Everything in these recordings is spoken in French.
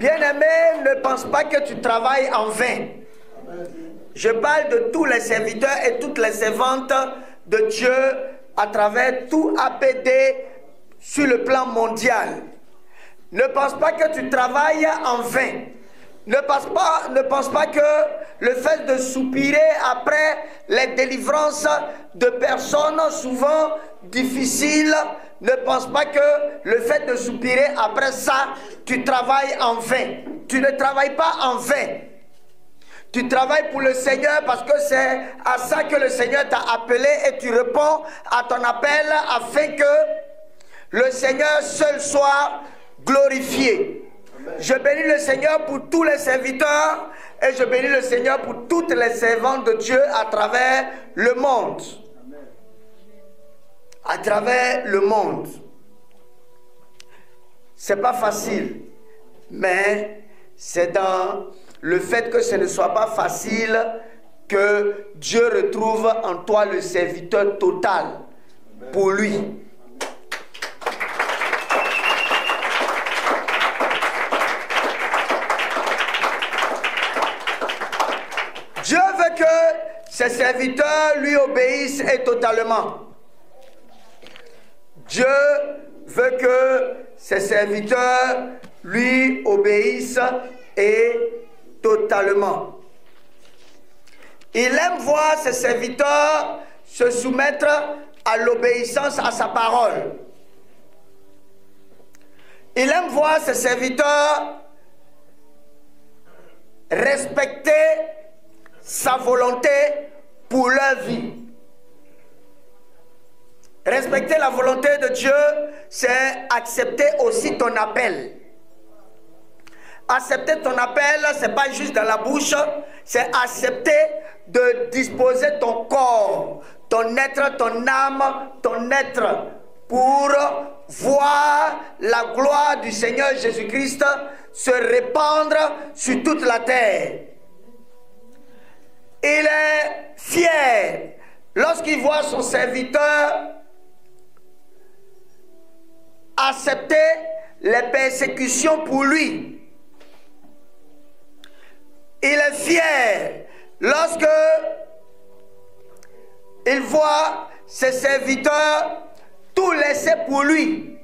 Bien-aimé, ne pense pas que tu travailles en vain. Je parle de tous les serviteurs et toutes les servantes de Dieu à travers tout APD sur le plan mondial. Ne pense pas que tu travailles en vain. Ne pense pas que le fait de soupirer après les délivrances de personnes souvent difficiles, ne pense pas que le fait de soupirer après ça, tu travailles en vain. Tu ne travailles pas en vain. Tu travailles pour le Seigneur parce que c'est à ça que le Seigneur t'a appelé et tu réponds à ton appel afin que le Seigneur seul soit glorifié. Je bénis le Seigneur pour tous les serviteurs et je bénis le Seigneur pour toutes les servantes de Dieu à travers le monde. À travers le monde. C'est pas facile, mais c'est dans le fait que ce ne soit pas facile que Dieu retrouve en toi le serviteur total pour lui. Dieu veut que ses serviteurs lui obéissent et totalement. Dieu veut que ses serviteurs lui obéissent et totalement. Il aime voir ses serviteurs se soumettre à l'obéissance à sa parole. Il aime voir ses serviteurs respecter sa volonté pour leur vie. Respecter la volonté de Dieu, c'est accepter aussi ton appel. Accepter ton appel, ce n'est pas juste dans la bouche, c'est accepter de disposer ton corps, ton être, ton âme, ton être, pour voir la gloire du Seigneur Jésus-Christ se répandre sur toute la terre. Il est fier lorsqu'il voit son serviteur accepter les persécutions pour lui. Il est fier lorsque il voit ses serviteurs tout laisser pour lui.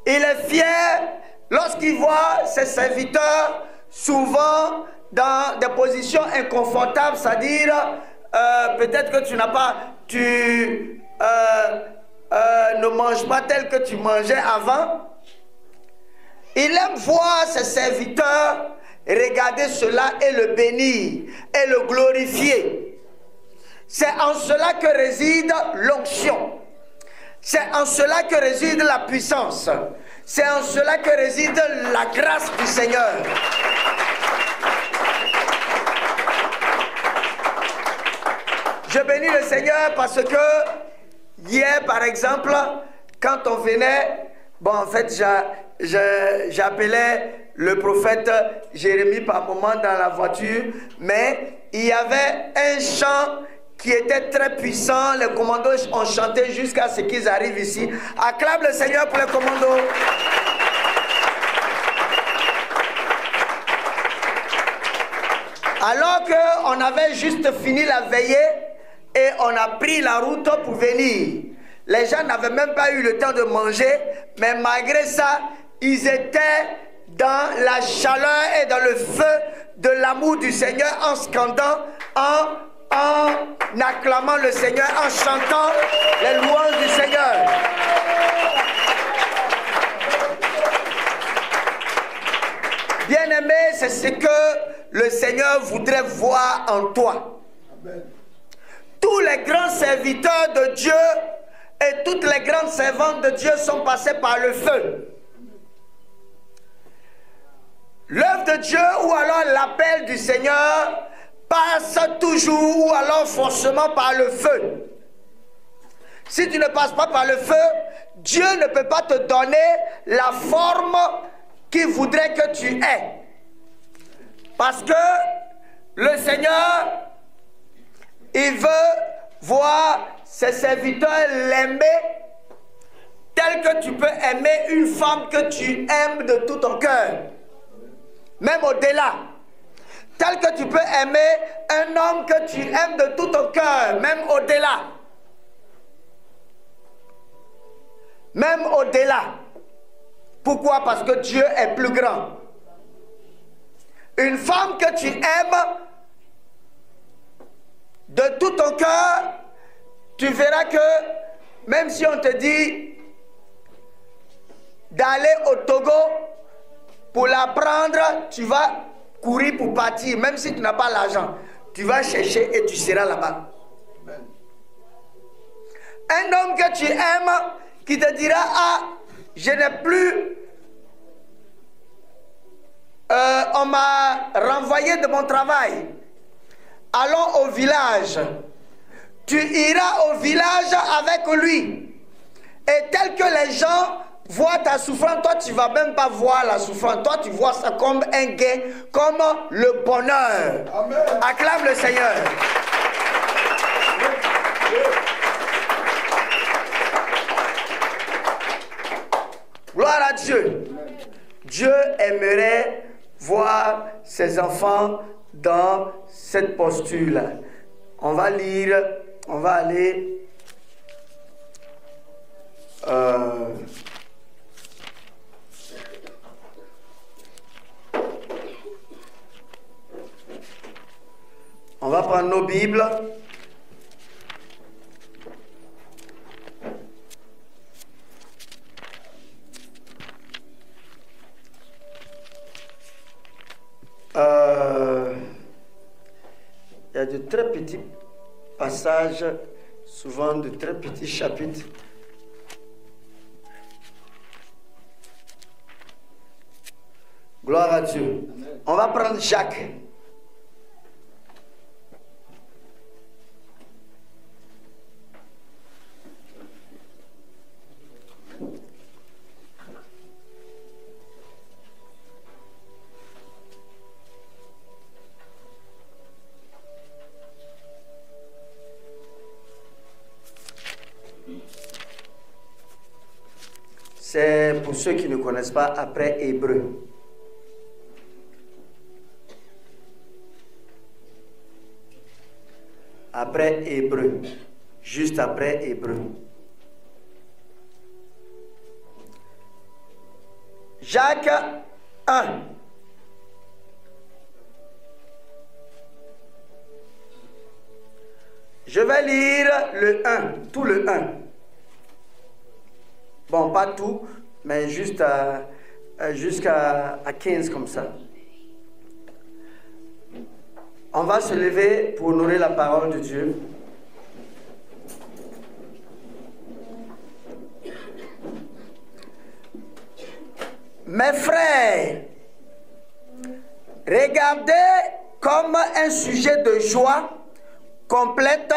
Il est fier lorsqu'il voit ses serviteurs souvent dans des positions inconfortables, c'est-à-dire peut-être que tu n'as pas, ne manges pas tel que tu mangeais avant. Il aime voir ses serviteurs regarder cela et le bénir et le glorifier. C'est en cela que réside l'onction. C'est en cela que réside la puissance. C'est en cela que réside la grâce du Seigneur. Je bénis le Seigneur parce que hier, par exemple, quand on venait, bon, en fait, j'appelais le prophète Jérémie par moment dans la voiture, mais il y avait un chant qui était très puissant. Les commandos ont chanté jusqu'à ce qu'ils arrivent ici. Acclame le Seigneur pour les commandos. Alors qu'on avait juste fini la veillée et on a pris la route pour venir. Les gens n'avaient même pas eu le temps de manger, mais malgré ça, ils étaient dans la chaleur et dans le feu de l'amour du Seigneur en scandant, en acclamant le Seigneur, en chantant les louanges du Seigneur. Bien-aimé, c'est ce que le Seigneur voudrait voir en toi. Amen. Tous les grands serviteurs de Dieu et toutes les grandes servantes de Dieu sont passés par le feu. L'œuvre de Dieu ou alors l'appel du Seigneur passe toujours ou alors forcément par le feu. Si tu ne passes pas par le feu, Dieu ne peut pas te donner la forme qu'il voudrait que tu aies. Parce que le Seigneur, il veut voir ses serviteurs l'aimer tel que tu peux aimer une femme que tu aimes de tout ton cœur. même au-delà. Tel que tu peux aimer un homme que tu aimes de tout ton cœur, même au-delà. Même au-delà. Pourquoi? Parce que Dieu est plus grand. Une femme que tu aimes de tout ton cœur, tu verras que même si on te dit d'aller au Togo pour la prendre, tu vas courir pour partir, même si tu n'as pas l'argent. Tu vas chercher et tu seras là-bas. Un homme que tu aimes, qui te dira, ah, je n'ai plus, on m'a renvoyé de mon travail, allons au village. Tu iras au village avec lui. Et tel que les gens voient ta souffrance, toi tu ne vas même pas voir la souffrance. Toi tu vois ça comme un gain, comme le bonheur. Amen. Acclame le Seigneur. Gloire à Dieu. Dieu aimerait voir ses enfants dans cette posture-là. On va lire, on va aller on va prendre nos Bibles. Il y a de très petits passages, souvent de très petits chapitres. Gloire à Dieu. On va prendre Jacques. C'est pour ceux qui ne connaissent pas après Hébreu. Après Hébreu. Juste après Hébreu. Jacques 1. Je vais lire le 1, tout le 1. Bon, pas tout, mais juste jusqu'à 15 comme ça. On va se lever pour honorer la parole de Dieu. Mes frères, regardez comme un sujet de joie complète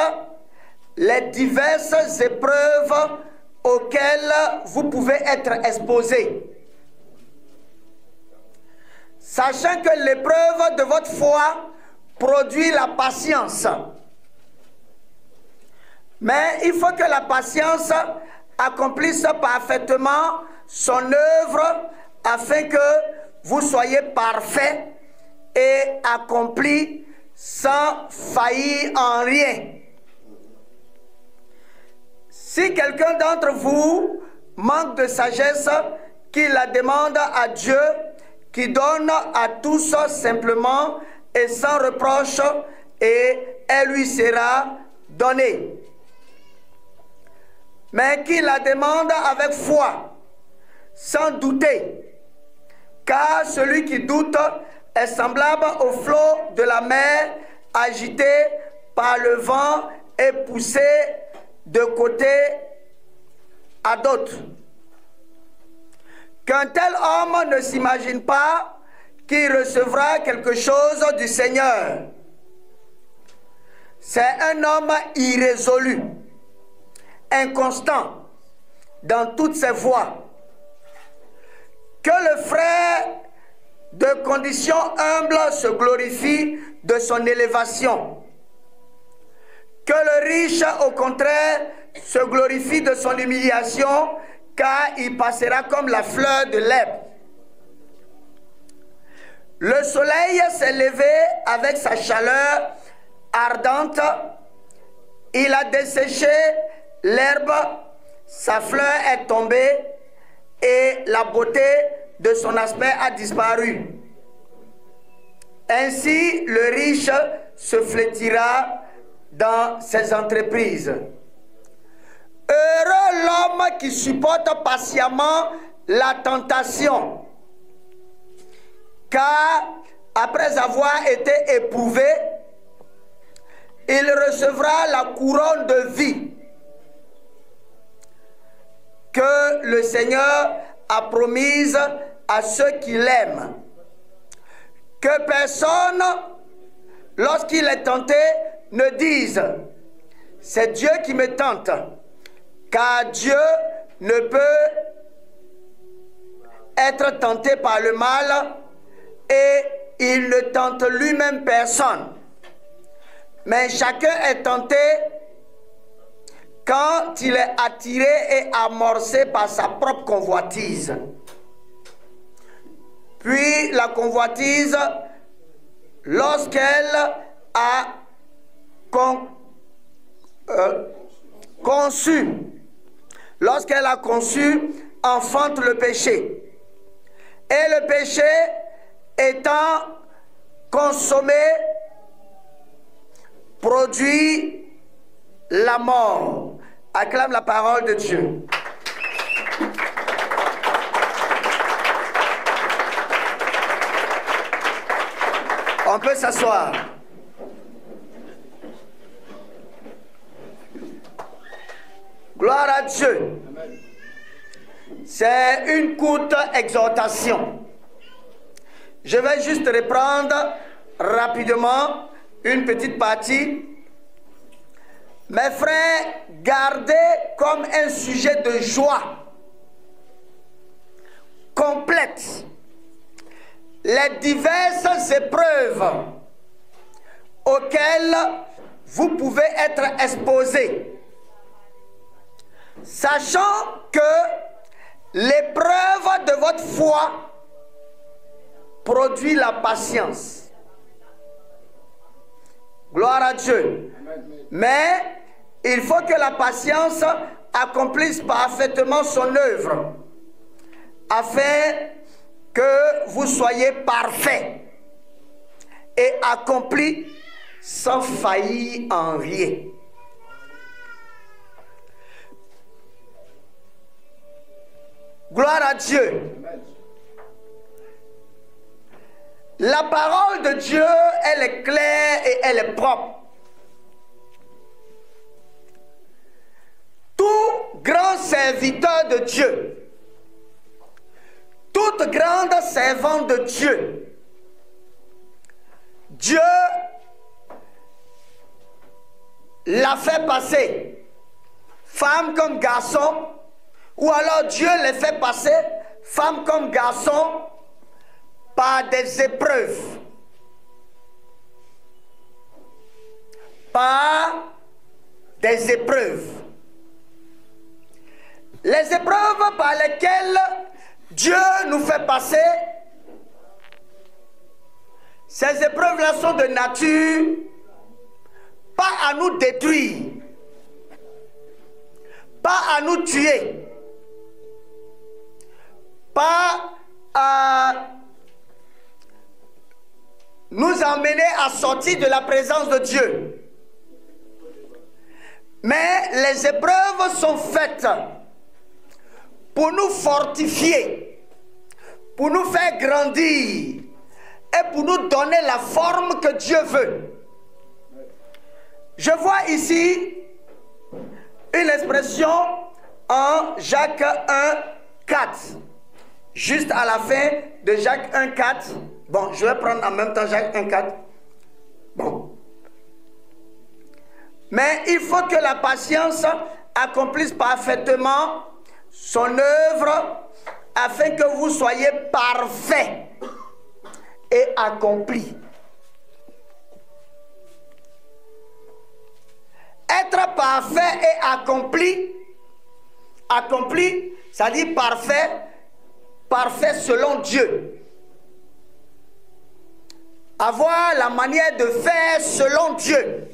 les diverses épreuves auxquelles vous pouvez être exposés. Sachant que l'épreuve de votre foi produit la patience. Mais il faut que la patience accomplisse parfaitement son œuvre afin que vous soyez parfaits et accomplis sans faillir en rien. Si quelqu'un d'entre vous manque de sagesse, qu'il la demande à Dieu, qui donne à tous simplement et sans reproche, et elle lui sera donnée. Mais qu'il la demande avec foi, sans douter, car celui qui doute est semblable au flot de la mer agité par le vent et poussé de côté à d'autres. Qu'un tel homme ne s'imagine pas qu'il recevra quelque chose du Seigneur. C'est un homme irrésolu, inconstant dans toutes ses voies. Que le frère de condition humble se glorifie de son élévation. Que le riche, au contraire, se glorifie de son humiliation, car il passera comme la fleur de l'herbe. Le soleil s'est levé avec sa chaleur ardente. Il a desséché l'herbe, sa fleur est tombée et la beauté de son aspect a disparu. Ainsi, le riche se flétira dans ses entreprises. Heureux l'homme qui supporte patiemment la tentation, car après avoir été éprouvé, il recevra la couronne de vie que le Seigneur a promise à ceux qui l'aiment. Que personne, lorsqu'il est tenté, ne dise « C'est Dieu qui me tente », car Dieu ne peut être tenté par le mal et il ne tente lui-même personne. Mais chacun est tenté quand il est attiré et amorcé par sa propre convoitise. Puis la convoitise, lorsqu'elle a conçu, enfante le péché. Et le péché étant consommé, produit la mort. Acclame la parole de Dieu. On peut s'asseoir. Gloire à Dieu. C'est une courte exhortation. Je vais juste reprendre rapidement une petite partie. Mes frères, gardez comme un sujet de joie complète les diverses épreuves auxquelles vous pouvez être exposés, sachant que l'épreuve de votre foi produit la patience. Gloire à Dieu. Mais il faut que la patience accomplisse parfaitement son œuvre, afin que vous soyez parfaits et accomplis sans faillir en rien. Gloire à Dieu. La parole de Dieu, elle est claire et elle est propre. Tout grand serviteur de Dieu, toute grande servante de Dieu, Dieu l'a fait passer, femme comme garçon, ou alors Dieu les fait passer, femme comme garçon, par des épreuves, par des épreuves. Les épreuves par lesquelles Dieu nous fait passer, ces épreuves-là sont de nature pas à nous détruire, pas à nous tuer, pas à nous emmener à sortir de la présence de Dieu. Mais les épreuves sont faites pour nous fortifier, pour nous faire grandir et pour nous donner la forme que Dieu veut. Je vois ici une expression en Jacques 1, 4. Juste à la fin de Jacques 1, 4. Bon, je vais prendre en même temps Jacques 1, 4. Bon. Mais il faut que la patience accomplisse parfaitement son œuvre afin que vous soyez parfaits et accomplis. Être parfait et accompli, ça dit parfait, parfait selon Dieu. Avoir la manière de faire selon Dieu.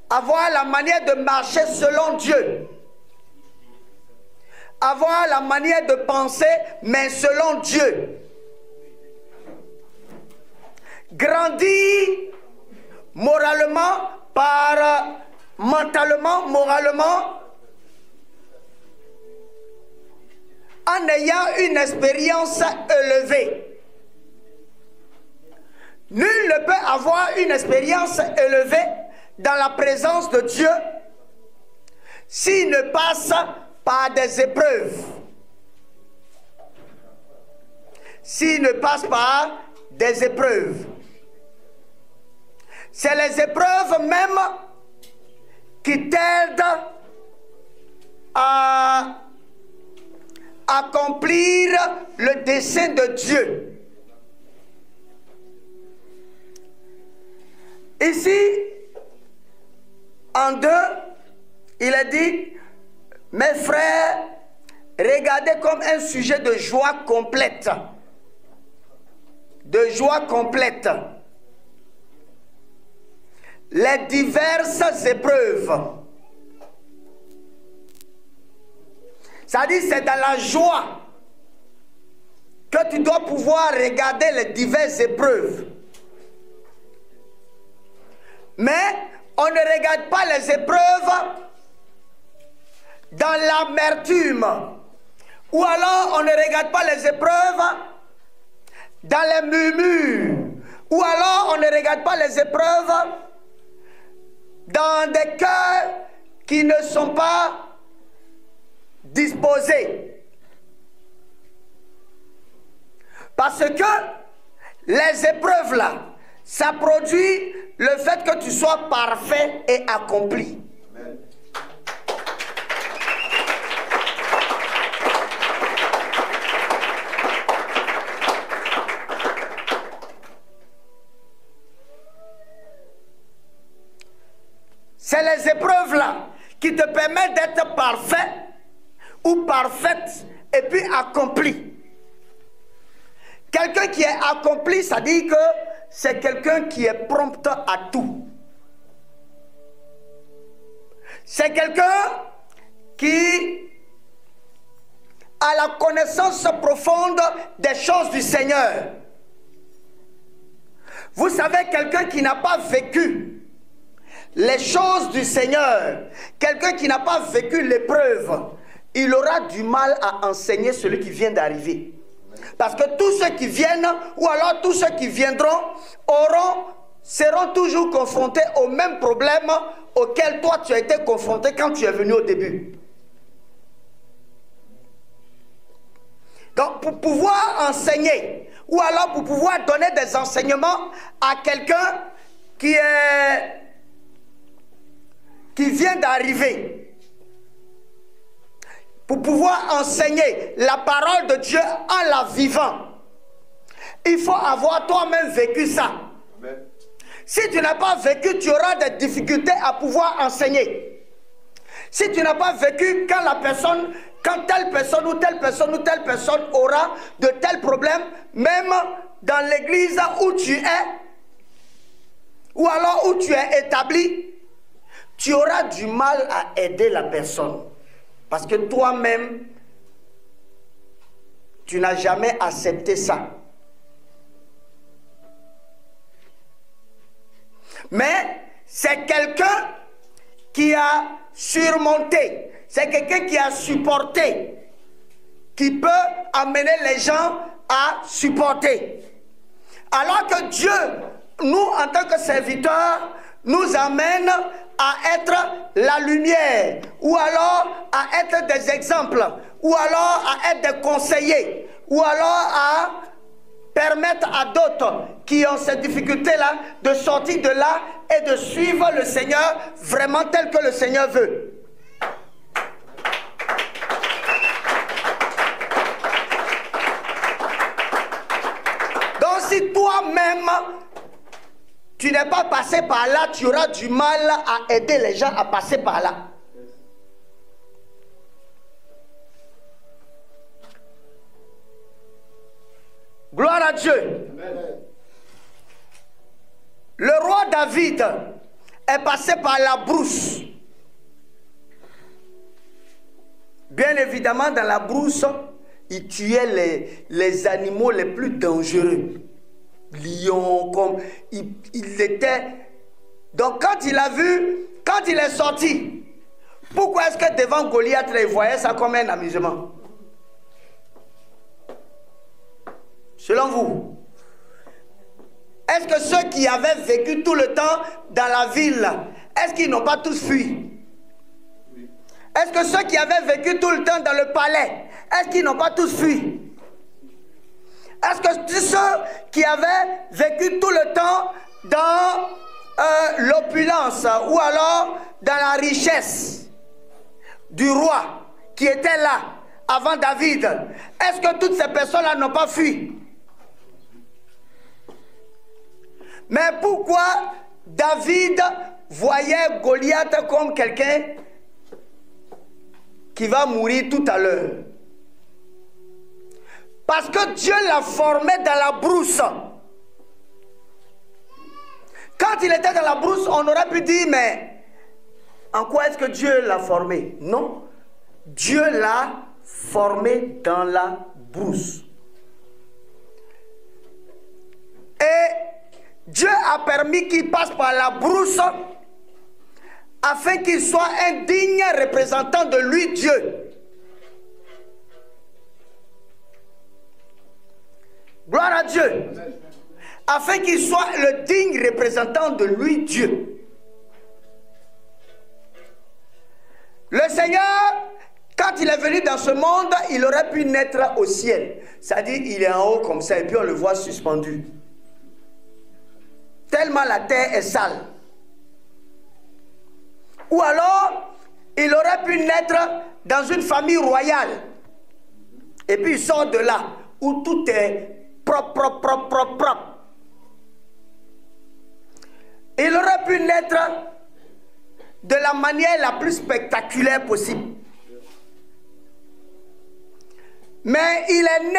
Avoir la manière de marcher selon Dieu. Avoir la manière de penser, mais selon Dieu. Grandir moralement, mentalement, moralement, en ayant une expérience élevée. Nul ne peut avoir une expérience élevée dans la présence de Dieu s'il ne passe par des épreuves. S'il ne passe par des épreuves. C'est les épreuves même qui t'aident à accomplir le dessein de Dieu. Ici, en 2, il a dit, mes frères, regardez comme un sujet de joie complète. De joie complète. Les diverses épreuves. Ça dit, c'est dans la joie que tu dois pouvoir regarder les diverses épreuves. Mais on ne regarde pas les épreuves dans l'amertume. Ou alors on ne regarde pas les épreuves dans les murmures. Ou alors on ne regarde pas les épreuves dans des cœurs qui ne sont pas disposés. Parce que les épreuves là, ça produit le fait que tu sois parfait et accompli. Amen. C'est les épreuves là qui te permettent d'être parfait ou parfaite et puis accompli. Quelqu'un qui est accompli, ça dit que c'est quelqu'un qui est prompt à tout. C'est quelqu'un qui a la connaissance profonde des choses du Seigneur. Vous savez, quelqu'un qui n'a pas vécu les choses du Seigneur, quelqu'un qui n'a pas vécu l'épreuve, il aura du mal à enseigner celui qui vient d'arriver. Parce que tous ceux qui viennent, ou alors tous ceux qui viendront, seront toujours confrontés au même problème auquel toi tu as été confronté quand tu es venu au début. Donc pour pouvoir enseigner, ou alors pour pouvoir donner des enseignements à quelqu'un qui vient d'arriver, pour pouvoir enseigner la parole de Dieu en la vivant, il faut avoir toi-même vécu ça. Amen. Si tu n'as pas vécu, tu auras des difficultés à pouvoir enseigner. Si tu n'as pas vécu quand telle personne ou telle personne ou telle personne aura de tels problèmes, même dans l'église où tu es, ou alors où tu es établi, tu auras du mal à aider la personne. Parce que toi-même, tu n'as jamais accepté ça. Mais c'est quelqu'un qui a surmonté, c'est quelqu'un qui a supporté, qui peut amener les gens à supporter. Alors que Dieu, nous en tant que serviteurs, nous amène à être la lumière, ou alors à être des exemples, ou alors à être des conseillers, ou alors à permettre à d'autres qui ont cette difficulté-là de sortir de là et de suivre le Seigneur vraiment tel que le Seigneur veut. Donc si toi-même tu n'es pas passé par là, tu auras du mal à aider les gens à passer par là. Gloire à Dieu. Amen. Le roi David est passé par la brousse. Bien évidemment, dans la brousse, il tuait les animaux les plus dangereux. Lions, comme il était. Donc quand il a vu, quand il est sorti, pourquoi est-ce que devant Goliath, il voyait ça comme un amusement? Selon vous, est-ce que ceux qui avaient vécu tout le temps dans la ville, est-ce qu'ils n'ont pas tous fui? Est-ce que ceux qui avaient vécu tout le temps dans le palais, est-ce qu'ils n'ont pas tous fui? Est-ce que ceux qui avaient vécu tout le temps dans l'opulence ou alors dans la richesse du roi qui était là avant David, est-ce que toutes ces personnes-là n'ont pas fui? Mais pourquoi David voyait Goliath comme quelqu'un qui va mourir tout à l'heure? Parce que Dieu l'a formé dans la brousse. Quand il était dans la brousse, on aurait pu dire, mais en quoi est-ce que Dieu l'a formé? Non, Dieu l'a formé dans la brousse. Et Dieu a permis qu'il passe par la brousse afin qu'il soit un digne représentant de lui, Dieu. Gloire à Dieu. Afin qu'il soit le digne représentant de lui, Dieu. Le Seigneur, quand il est venu dans ce monde, il aurait pu naître au ciel. C'est-à-dire, il est en haut comme ça et puis on le voit suspendu. Tellement la terre est sale. Ou alors, il aurait pu naître dans une famille royale. Et puis il sort de là, où tout est propre. Il aurait pu naître de la manière la plus spectaculaire possible. Mais il est né,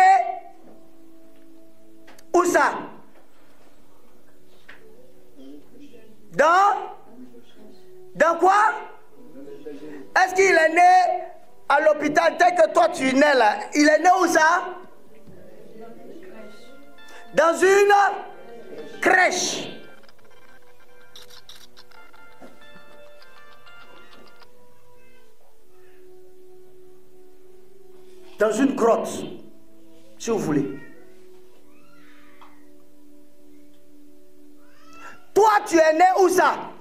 où ça? Dans quoi? Est-ce qu'il est né à l'hôpital tel que toi tu es né là? Il est né où ça? Dans une crèche. Dans une grotte, si vous voulez. Toi, tu es né où ça?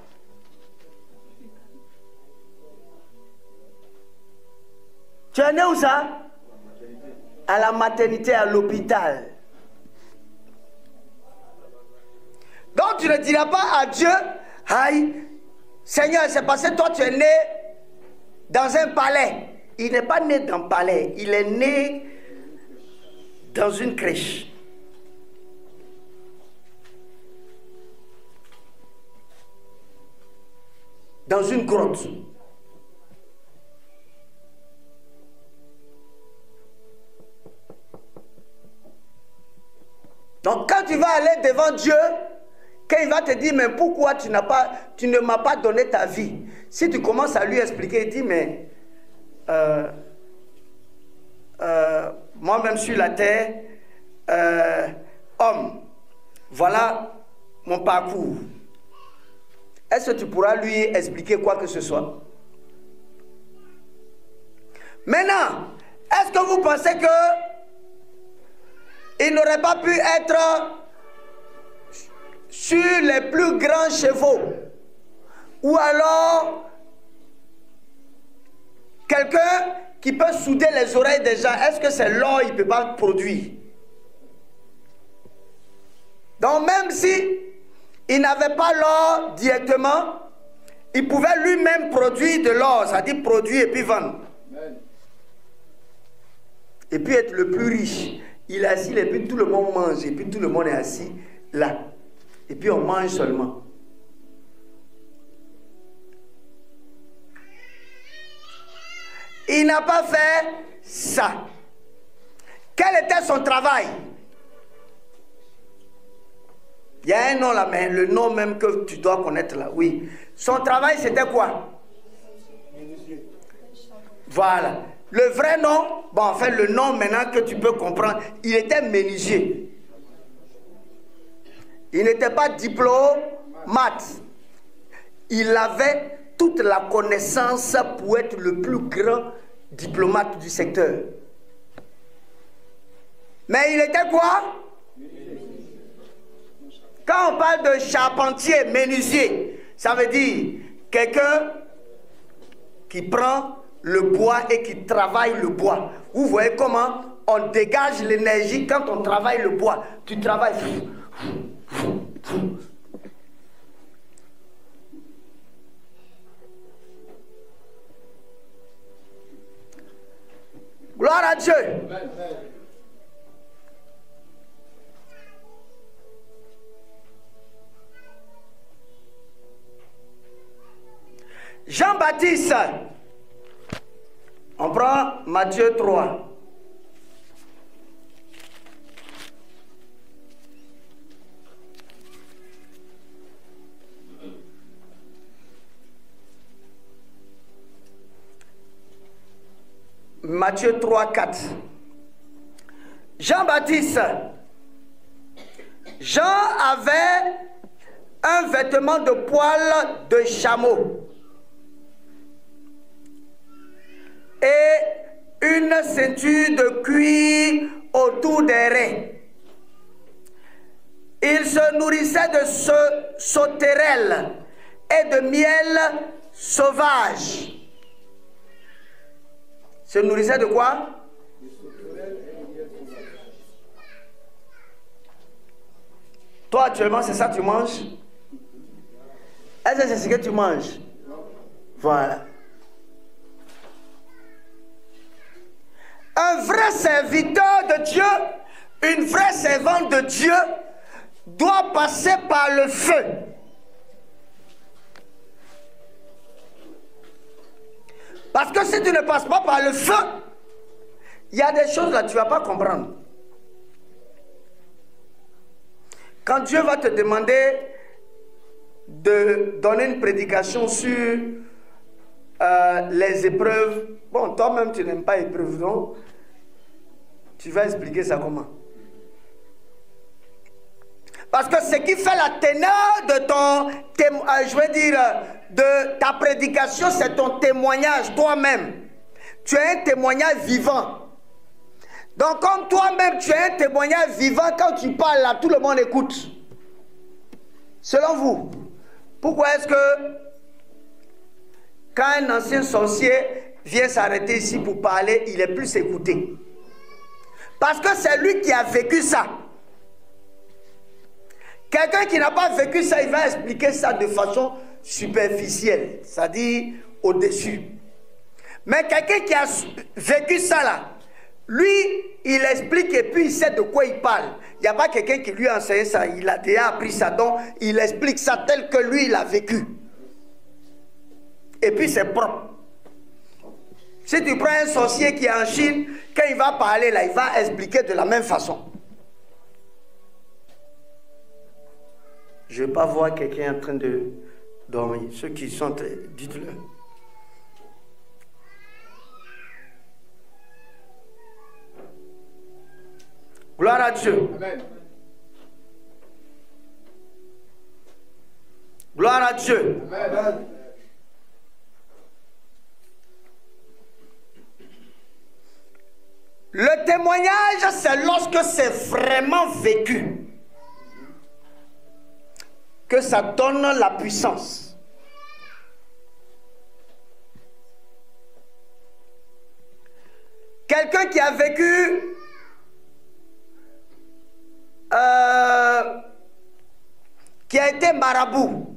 Tu es né où ça? À la maternité, à l'hôpital. Donc tu ne diras pas à Dieu, aïe, Seigneur, c'est parce que toi tu es né dans un palais. Il n'est pas né dans un palais, il est né dans une crèche. Dans une grotte. Donc quand tu vas aller devant Dieu, quand il va te dire, mais pourquoi tu ne m'as pas donné ta vie? Si tu commences à lui expliquer, il dit, mais moi-même sur la terre, homme, voilà mon parcours. Est-ce que tu pourras lui expliquer quoi que ce soit? Maintenant, est-ce que vous pensez que il n'aurait pas pu être sur les plus grands chevaux? Ou alors quelqu'un qui peut souder les oreilles des gens, est-ce que c'est l'or il ne peut pas produire? Donc même si il n'avait pas l'or directement, il pouvait lui-même produire de l'or, c'est-à-dire produire et puis vendre. Et puis être le plus riche. Il est assis et puis tout le monde mange et puis tout le monde est assis là. Et puis on mange seulement. Il n'a pas fait ça. Quel était son travail? Il y a un nom là, mais le nom même que tu dois connaître là, oui. Son travail, c'était quoi? Voilà. Le vrai nom, bon, en fait, le nom maintenant que tu peux comprendre, il était menuisier. Il n'était pas diplomate. Il avait toute la connaissance pour être le plus grand diplomate du secteur. Mais il était quoi? Quand on parle de charpentier, menuisier, ça veut dire quelqu'un qui prend le bois et qui travaille le bois. Vous voyez comment on dégage l'énergie quand on travaille le bois. Tu travailles. Gloire à Dieu. Jean-Baptiste. On prend Matthieu 3. Matthieu 3, 4. Jean-Baptiste. Jean avait un vêtement de poil de chameau et une ceinture de cuir autour des reins. Il se nourrissait de sauterelles et de miel sauvage. Se nourrissait de quoi? Toi actuellement c'est ça que tu manges? Est-ce que c'est ce que tu manges? Voilà. Un vrai serviteur de Dieu, une vraie servante de Dieu doit passer par le feu. Parce que si tu ne passes pas par le feu, il y a des choses là que tu ne vas pas comprendre. Quand Dieu va te demander de donner une prédication sur les épreuves, bon, toi-même tu n'aimes pas épreuves, donc tu vas expliquer ça comment? Parce que ce qui fait la teneur de de ta prédication, c'est ton témoignage toi-même. Tu es un témoignage vivant. Donc comme toi-même tu es un témoignage vivant, quand tu parles là, tout le monde écoute. Selon vous, pourquoi est-ce que quand un ancien sorcier vient s'arrêter ici pour parler, il est plus écouté? Parce que c'est lui qui a vécu ça. Quelqu'un qui n'a pas vécu ça, il va expliquer ça de façon superficielle, c'est-à-dire au-dessus. Mais quelqu'un qui a vécu ça là, lui, il explique et puis il sait de quoi il parle. Il n'y a pas quelqu'un qui lui a enseigné ça, il a déjà appris ça, donc il explique ça tel que lui, il a vécu. Et puis c'est propre. Si tu prends un sorcier qui est en Chine, quand il va parler là, il va expliquer de la même façon. Je ne vais pas voir quelqu'un en train de dormir. Ceux qui sont, dites-le. Gloire à Dieu. Amen. Gloire à Dieu. Amen. Le témoignage, c'est lorsque c'est vraiment vécu que ça donne la puissance. Quelqu'un qui a vécu qui a été marabout,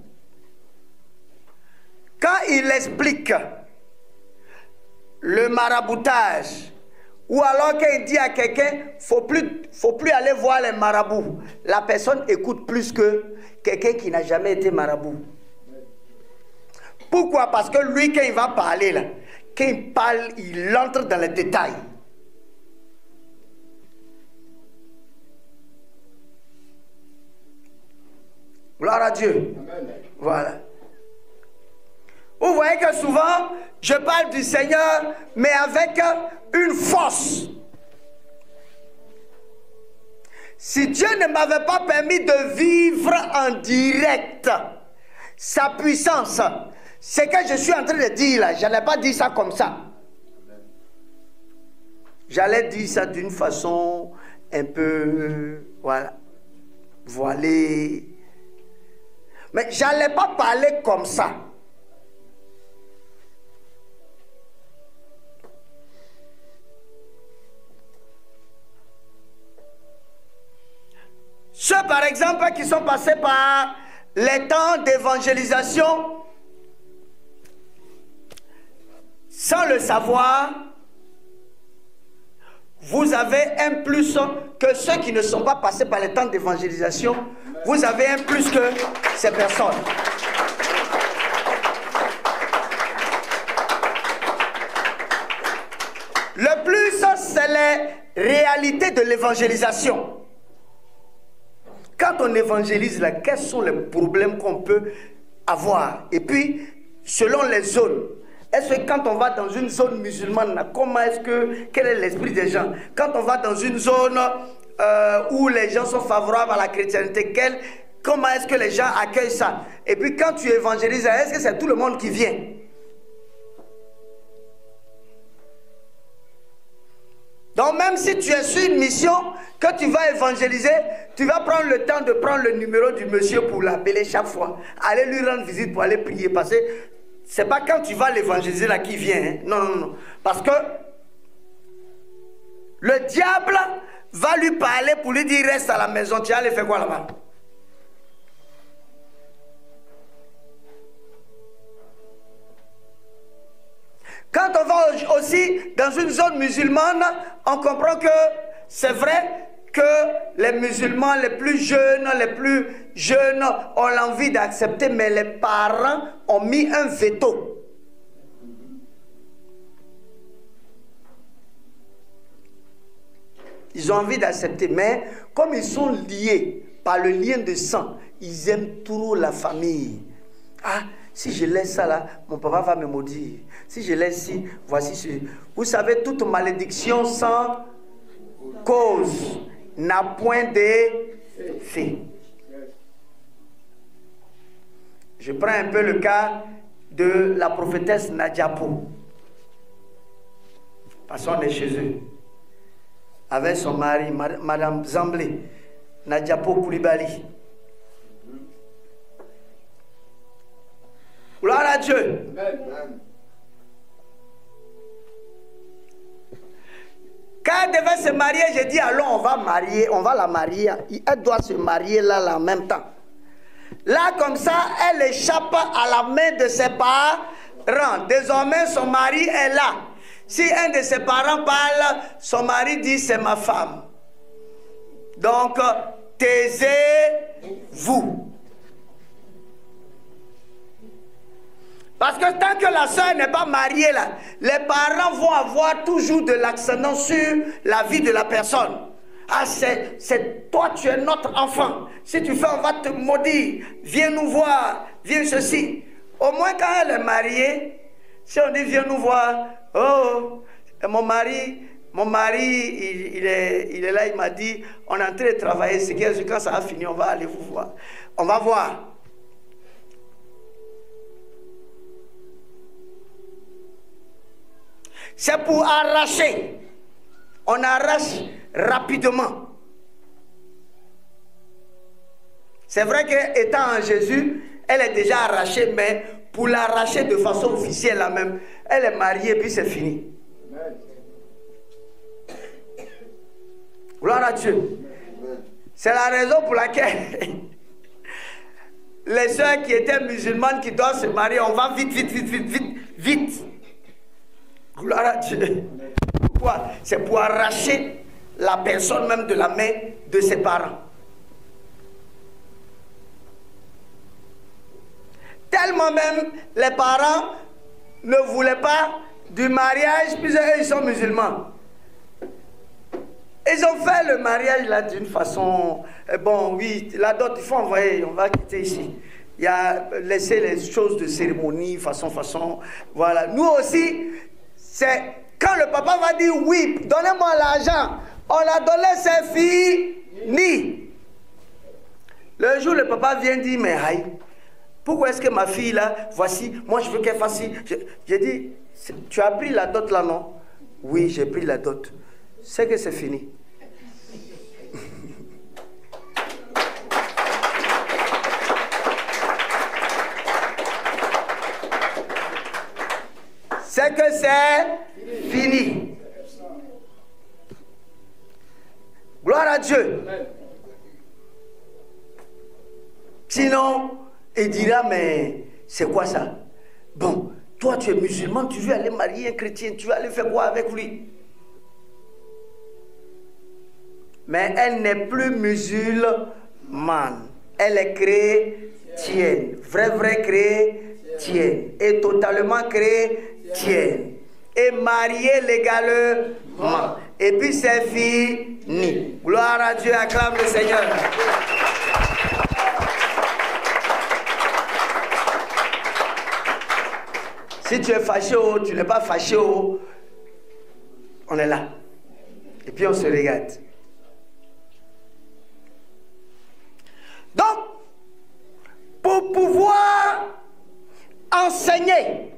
quand il explique le maraboutage, ou alors quand il dit à quelqu'un, faut plus aller voir les marabouts, la personne écoute plus que quelqu'un qui n'a jamais été marabout. Pourquoi? Parce que lui, quand il va parler là, quand il parle, il entre dans les détails. Gloire à Dieu. Amen. Voilà. Vous voyez que souvent, je parle du Seigneur, mais avec une force. Si Dieu ne m'avait pas permis de vivre en direct sa puissance, ce que je suis en train de dire là, je n'allais pas dire ça comme ça. J'allais dire ça d'une façon un peu, voilà, voilée. Mais je n'allais pas parler comme ça. Ceux, par exemple, qui sont passés par les temps d'évangélisation, sans le savoir, vous avez un plus que ceux qui ne sont pas passés par les temps d'évangélisation. Vous avez un plus que ces personnes. Le plus, c'est les réalités de l'évangélisation. Quand on évangélise, là, quels sont les problèmes qu'on peut avoir? Et puis, selon les zones, est-ce que quand on va dans une zone musulmane, là, comment est-ce que, quel est l'esprit des gens? Quand on va dans une zone où les gens sont favorables à la chrétienté, comment est-ce que les gens accueillent ça? Et puis quand tu évangélises, est-ce que c'est tout le monde qui vient? Donc même si tu es sur une mission, que tu vas évangéliser, tu vas prendre le temps de prendre le numéro du monsieur pour l'appeler chaque fois. Aller lui rendre visite pour aller prier. Parce que c'est pas quand tu vas l'évangéliser là qui vient. Hein. Non, non, non. Parce que le diable va lui parler pour lui dire reste à la maison. Tu vas aller faire quoi là-bas? Quand on va aussi dans une zone musulmane, on comprend que c'est vrai que les musulmans les plus jeunes ont l'envie d'accepter, mais les parents ont mis un veto. Ils ont envie d'accepter, mais comme ils sont liés par le lien de sang, ils aiment trop la famille. Ah, si je laisse ça là, mon papa va me maudire. Si je laisse ici, voici ce. Vous savez, toute malédiction sans cause n'a point d'effet. Je prends un peu le cas de la prophétesse Nadjapo. Parce qu'on est chez eux. Avec son mari, Madame Zamblé, Nadjapo Koulibaly. Gloire à Dieu. Amen. Quand elle devait se marier, j'ai dit allons, on va la marier. Elle doit se marier là en même temps. Là, comme ça, elle échappe à la main de ses parents. Désormais, son mari est là. Si un de ses parents parle, son mari dit c'est ma femme. Donc, taisez-vous. Parce que tant que la soeur n'est pas mariée, là, les parents vont avoir toujours de l'ascendance sur la vie de la personne. Ah, c'est toi, tu es notre enfant. Si tu fais, on va te maudire. Viens nous voir, viens ceci. Au moins quand elle est mariée, si on dit viens nous voir, oh, mon mari, il est là, il m'a dit, on est en train de travailler, c'est que quand ça a fini, on va aller vous voir. On va voir. C'est pour arracher. On arrache rapidement. C'est vrai qu'étant en Jésus, elle est déjà arrachée, mais pour l'arracher de façon officielle là même, elle est mariée et puis c'est fini. Gloire à Dieu. C'est la raison pour laquelle les sœurs qui étaient musulmanes qui doivent se marier, on va vite. Gloire à Dieu. Pourquoi? C'est pour arracher la personne même de la main de ses parents. Tellement même les parents ne voulaient pas du mariage puisque eux ils sont musulmans. Ils ont fait le mariage là d'une façon... Bon, oui, la dot, il faut envoyer, on va quitter ici. Il y a laissé les choses de cérémonie, façon. Voilà. Nous aussi, c'est quand le papa va dire oui, donnez-moi l'argent. On a donné ses filles, ni. Le jour, le papa vient dire, mais aïe, pourquoi est-ce que ma fille là, voici, moi je veux qu'elle fasse ci. J'ai dit, tu as pris la dot là, non? Oui, j'ai pris la dot. C'est que c'est fini. C'est que c'est fini. Gloire à Dieu. Sinon, il dira, mais c'est quoi ça? Bon, toi tu es musulman, tu veux aller marier un chrétien, tu veux aller faire quoi avec lui? Mais elle n'est plus musulmane. Elle est chrétienne. Vraie chrétienne. Et totalement chrétienne. Et mariée légalement. Et puis c'est fini. Gloire à Dieu, acclame le Seigneur. Si tu es fâché ou tu n'es pas fâché, on est là. Et puis on se regarde. Donc, pour pouvoir enseigner,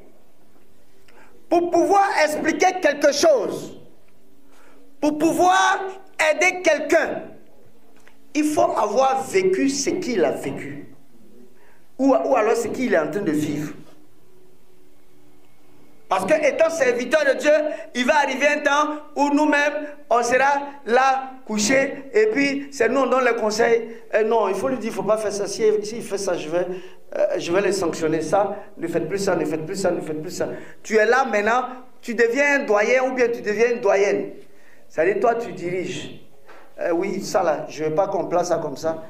pour pouvoir expliquer quelque chose, pour pouvoir aider quelqu'un, il faut avoir vécu ce qu'il a vécu. Ou alors ce qu'il est en train de vivre. Parce que étant serviteur de Dieu, il va arriver un temps où nous-mêmes, on sera là, couchés, et puis c'est nous on donne les conseils. Non, il faut lui dire, il ne faut pas faire ça. S'il fait ça, je vais les sanctionner. Ça, ne faites plus ça, ne faites plus ça, ne faites plus ça. Tu es là maintenant, tu deviens un doyen ou bien tu deviens une doyenne. C'est-à-dire, toi, tu diriges. Oui, ça là, je ne veux pas qu'on place ça comme ça.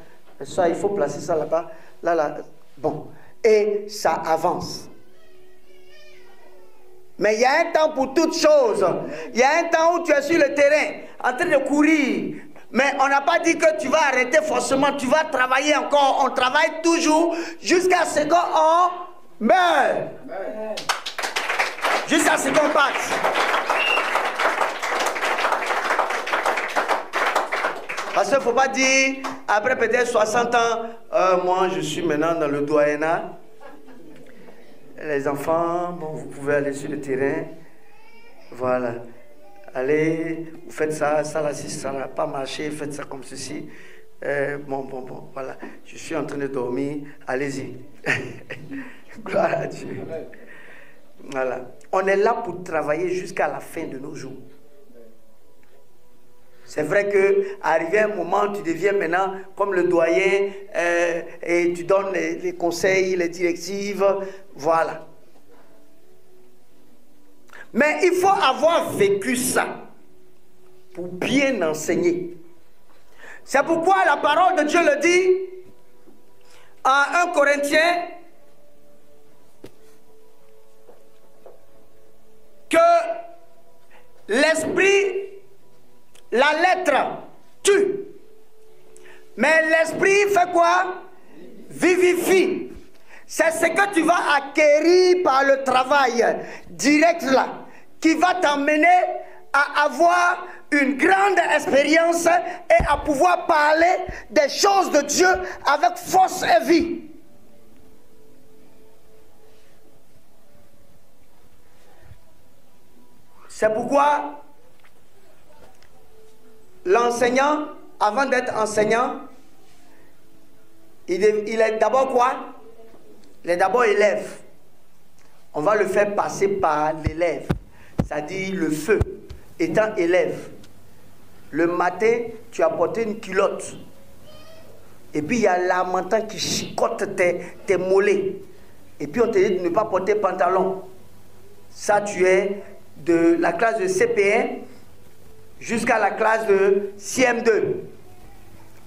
Ça, il faut placer ça là-bas. Là. Bon. Et ça avance. Mais il y a un temps pour toutes choses. Il y a un temps où tu es sur le terrain, en train de courir. Mais on n'a pas dit que tu vas arrêter forcément. Tu vas travailler encore. On travaille toujours jusqu'à ce qu'on meure. Jusqu'à ce qu'on parte. Parce qu'il ne faut pas dire, après peut-être 60 ans, moi je suis maintenant dans le doyenat. Les enfants, bon, vous pouvez aller sur le terrain. Voilà. Allez, vous faites ça, là, si ça n'a pas marché, faites ça comme ceci. Bon, voilà. Je suis en train de dormir, allez-y. Gloire à Dieu. Voilà. On est là pour travailler jusqu'à la fin de nos jours. C'est vrai qu'arrivé un moment, tu deviens maintenant comme le doyen et tu donnes les conseils, les directives, voilà. Mais il faut avoir vécu ça pour bien enseigner. C'est pourquoi la parole de Dieu le dit en 1 Corinthiens que l'esprit, la lettre tue, mais l'esprit fait quoi? Vivifie. C'est ce que tu vas acquérir par le travail direct là, qui va t'amener à avoir une grande expérience et à pouvoir parler des choses de Dieu avec force et vie. C'est pourquoi l'enseignant, avant d'être enseignant, il est d'abord quoi? Il est d'abord élève. On va le faire passer par l'élève, c'est-à-dire le feu. Étant élève, le matin, tu as porté une culotte. Et puis il y a l'amentant qui chicote tes mollets. Et puis on te dit de ne pas porter pantalon. Ça, tu es de la classe de CP1 jusqu'à la classe de CM2.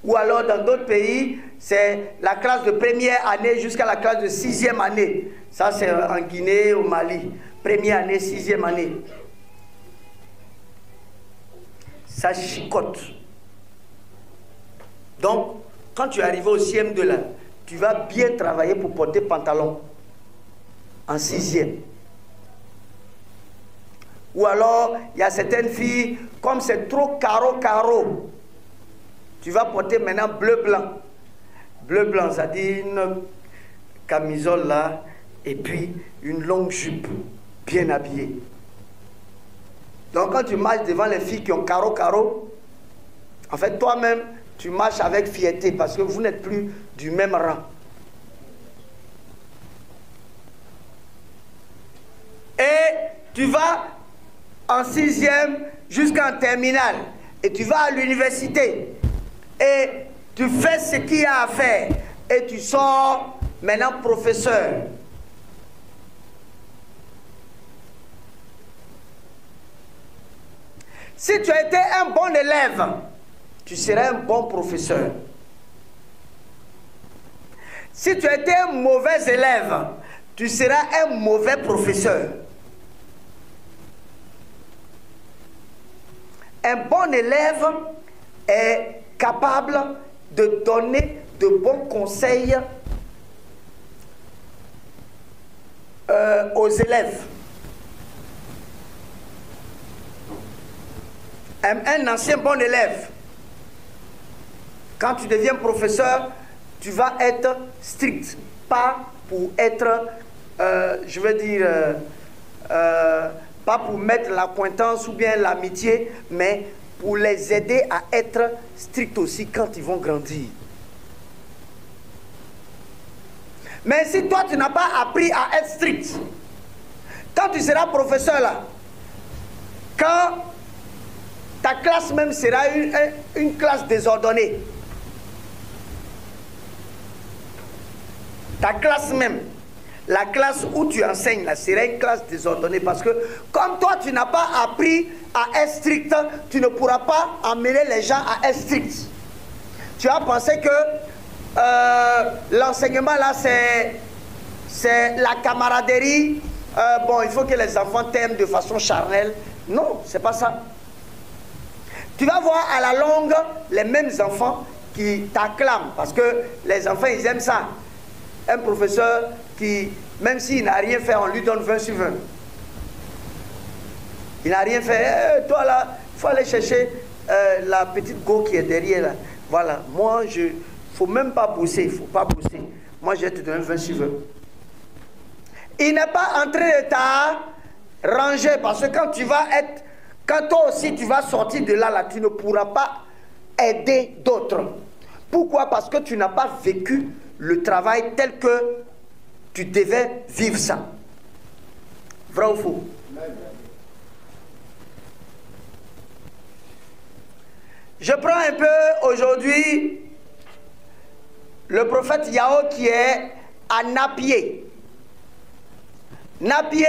Ou alors dans d'autres pays, c'est la classe de première année jusqu'à la classe de 6e année. Ça, c'est en Guinée, au Mali. Première année, 6e année. ça chicote. Donc, quand tu es arrivé au CM2 là, tu vas bien travailler pour porter pantalon en 6e. Ou alors, il y a certaines filles, comme c'est trop carreau, tu vas porter maintenant bleu-blanc. Bleu-blanc, ça dit une camisole là, et puis une longue jupe, bien habillée. Donc quand tu marches devant les filles qui ont carreau, en fait toi-même, tu marches avec fierté parce que vous n'êtes plus du même rang. Et tu vas en 6e jusqu'en terminale. Et tu vas à l'université. Et tu fais ce qu'il y a à faire. Et tu sors maintenant professeur. Si tu as été un bon élève, tu seras un bon professeur. Si tu as été un mauvais élève, tu seras un mauvais professeur. Un bon élève est capable de donner de bons conseils aux élèves. Un ancien bon élève, quand tu deviens professeur, tu vas être strict, pas pour être, je veux dire, pas pour mettre l'acquaintance ou bien l'amitié, mais pour les aider à être stricts aussi quand ils vont grandir. Mais si toi tu n'as pas appris à être strict, quand tu seras professeur là, quand ta classe même sera une classe désordonnée, ta classe même, la classe où tu enseignes là, sera une classe désordonnée parce que comme toi tu n'as pas appris à être strict, tu ne pourras pas amener les gens à être stricts. Tu as pensé que l'enseignement là c'est la camaraderie, bon il faut que les enfants t'aiment de façon charnelle. Non, c'est pas ça. Tu vas voir à la longue les mêmes enfants qui t'acclament parce que les enfants ils aiment ça. Un professeur qui, même s'il n'a rien fait, on lui donne 20 sur 20. Il n'a rien fait. Toi là, il faut aller chercher la petite go qui est derrière là. Voilà, moi, il ne faut même pas bosser, il ne faut pas bosser. Moi, je vais te donner 20 sur 20. Il n'est pas en train de t'arranger parce que quand tu vas être, quand toi aussi tu vas sortir de là, tu ne pourras pas aider d'autres. Pourquoi? Parce que tu n'as pas vécu le travail tel que tu devais vivre ça. Vrai ou faux? Je prends un peu aujourd'hui le prophète Yahweh qui est à Napier. Napier,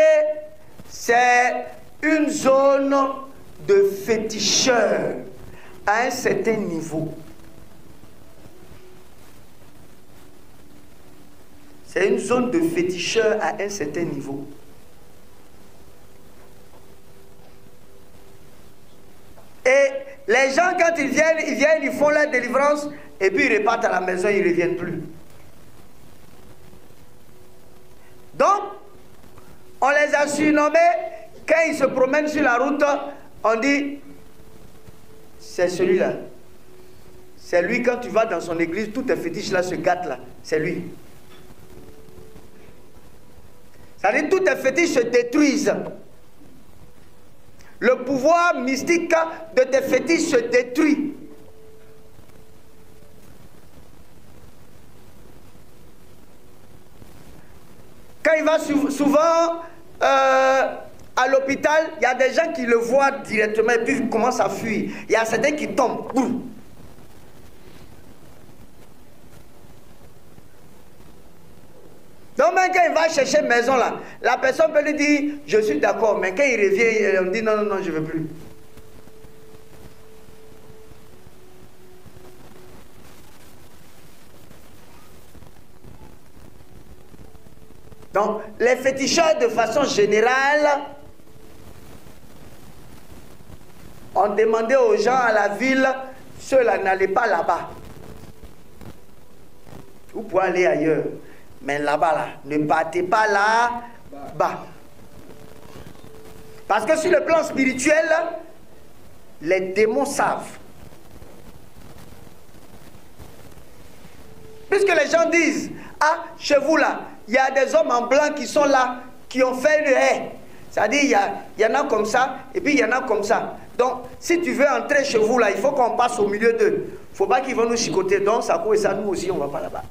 c'est une zone de féticheurs à un certain niveau. C'est une zone de féticheurs à un certain niveau. Et les gens, quand ils viennent, ils font leur délivrance, et puis ils repartent à la maison, ils ne reviennent plus. Donc, on les a surnommés, quand ils se promènent sur la route, on dit, c'est celui-là. C'est lui, quand tu vas dans son église, tous tes fétiches là se gâtent là, c'est lui. Ça veut dire que tous tes fétiches se détruisent. Le pouvoir mystique de tes fétiches se détruit. Quand il va souvent à l'hôpital, il y a des gens qui le voient directement et puis ils commencent à fuir. Il y a certains qui tombent. Boum. Donc même quand il va chercher maison là, la personne peut lui dire je suis d'accord, mais quand il revient, on dit non, non, non, je ne veux plus. Donc les féticheurs de façon générale, on demandait aux gens à la ville, ceux-là n'allaient pas là-bas. Vous pouvez aller ailleurs. Mais là-bas, là, ne partez pas là-bas. Parce que sur le plan spirituel, les démons savent. Puisque les gens disent, ah, chez vous là, il y a des hommes en blanc qui sont là, qui ont fait une haie. C'est-à-dire, il y en a comme ça, et puis il y en a comme ça. Donc, si tu veux entrer chez vous là, il faut qu'on passe au milieu d'eux. Il ne faut pas qu'ils vont nous chicoter. Donc, ça coûte ça, nous aussi, on ne va pas là-bas.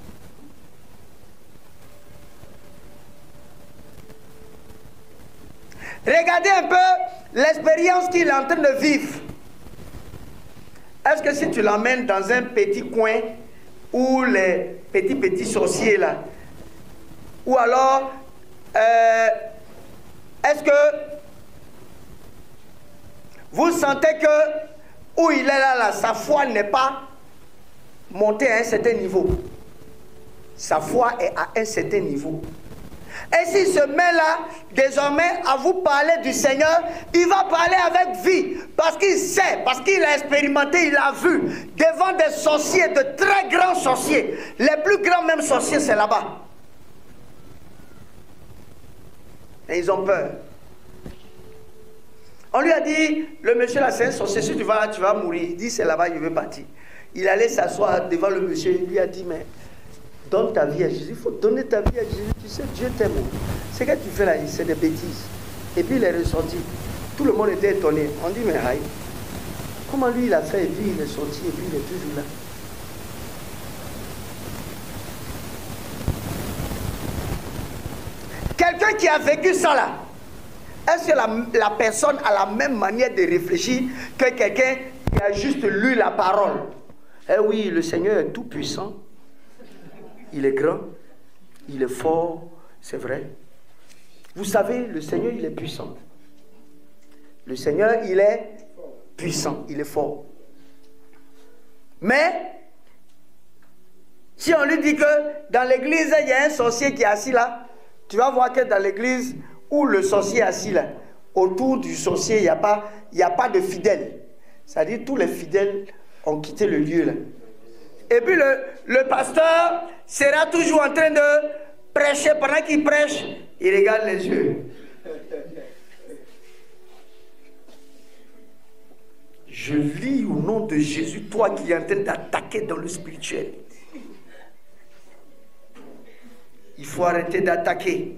Regardez un peu l'expérience qu'il est en train de vivre. Est-ce que si tu l'emmènes dans un petit coin où les petits sorciers là, ou alors est-ce que vous sentez que où il est là, sa foi n'est pas montée à un certain niveau? Sa foi est à un certain niveau. Et s'il se met là, désormais, à vous parler du Seigneur, il va parler avec vie. Parce qu'il sait, parce qu'il a expérimenté, il a vu, devant des sorciers, de très grands sorciers. Les plus grands même sorciers, c'est là-bas. Et ils ont peur. On lui a dit, le monsieur là, c'est un sorcier, si tu vas mourir. Il dit, c'est là-bas, il veut partir. Il allait s'asseoir devant le monsieur, il lui a dit, mais donne ta vie à Jésus. Il faut donner ta vie à Jésus. Tu sais, Dieu t'aime. Ce que tu fais là, c'est des bêtises. Et puis il est ressorti. Tout le monde était étonné. On dit, mais aïe, comment lui il a fait? Et puis il est sorti et puis il est toujours là. Quelqu'un qui a vécu ça là, est-ce que la personne a la même manière de réfléchir que quelqu'un qui a juste lu la parole? Eh oui, le Seigneur est tout puissant. Il est grand, il est fort, c'est vrai. Vous savez, le Seigneur, il est puissant. Le Seigneur, il est puissant, il est fort. Mais, si on lui dit que dans l'église, il y a un sorcier qui est assis là, tu vas voir que dans l'église où le sorcier est assis là, autour du sorcier, il n'y a pas de fidèles. C'est-à-dire tous les fidèles ont quitté le lieu là. Et puis le pasteur sera toujours en train de prêcher. Pendant qu'il prêche, il regarde les yeux. Je lis au nom de Jésus, toi qui es en train d'attaquer dans le spirituel. Il faut arrêter d'attaquer.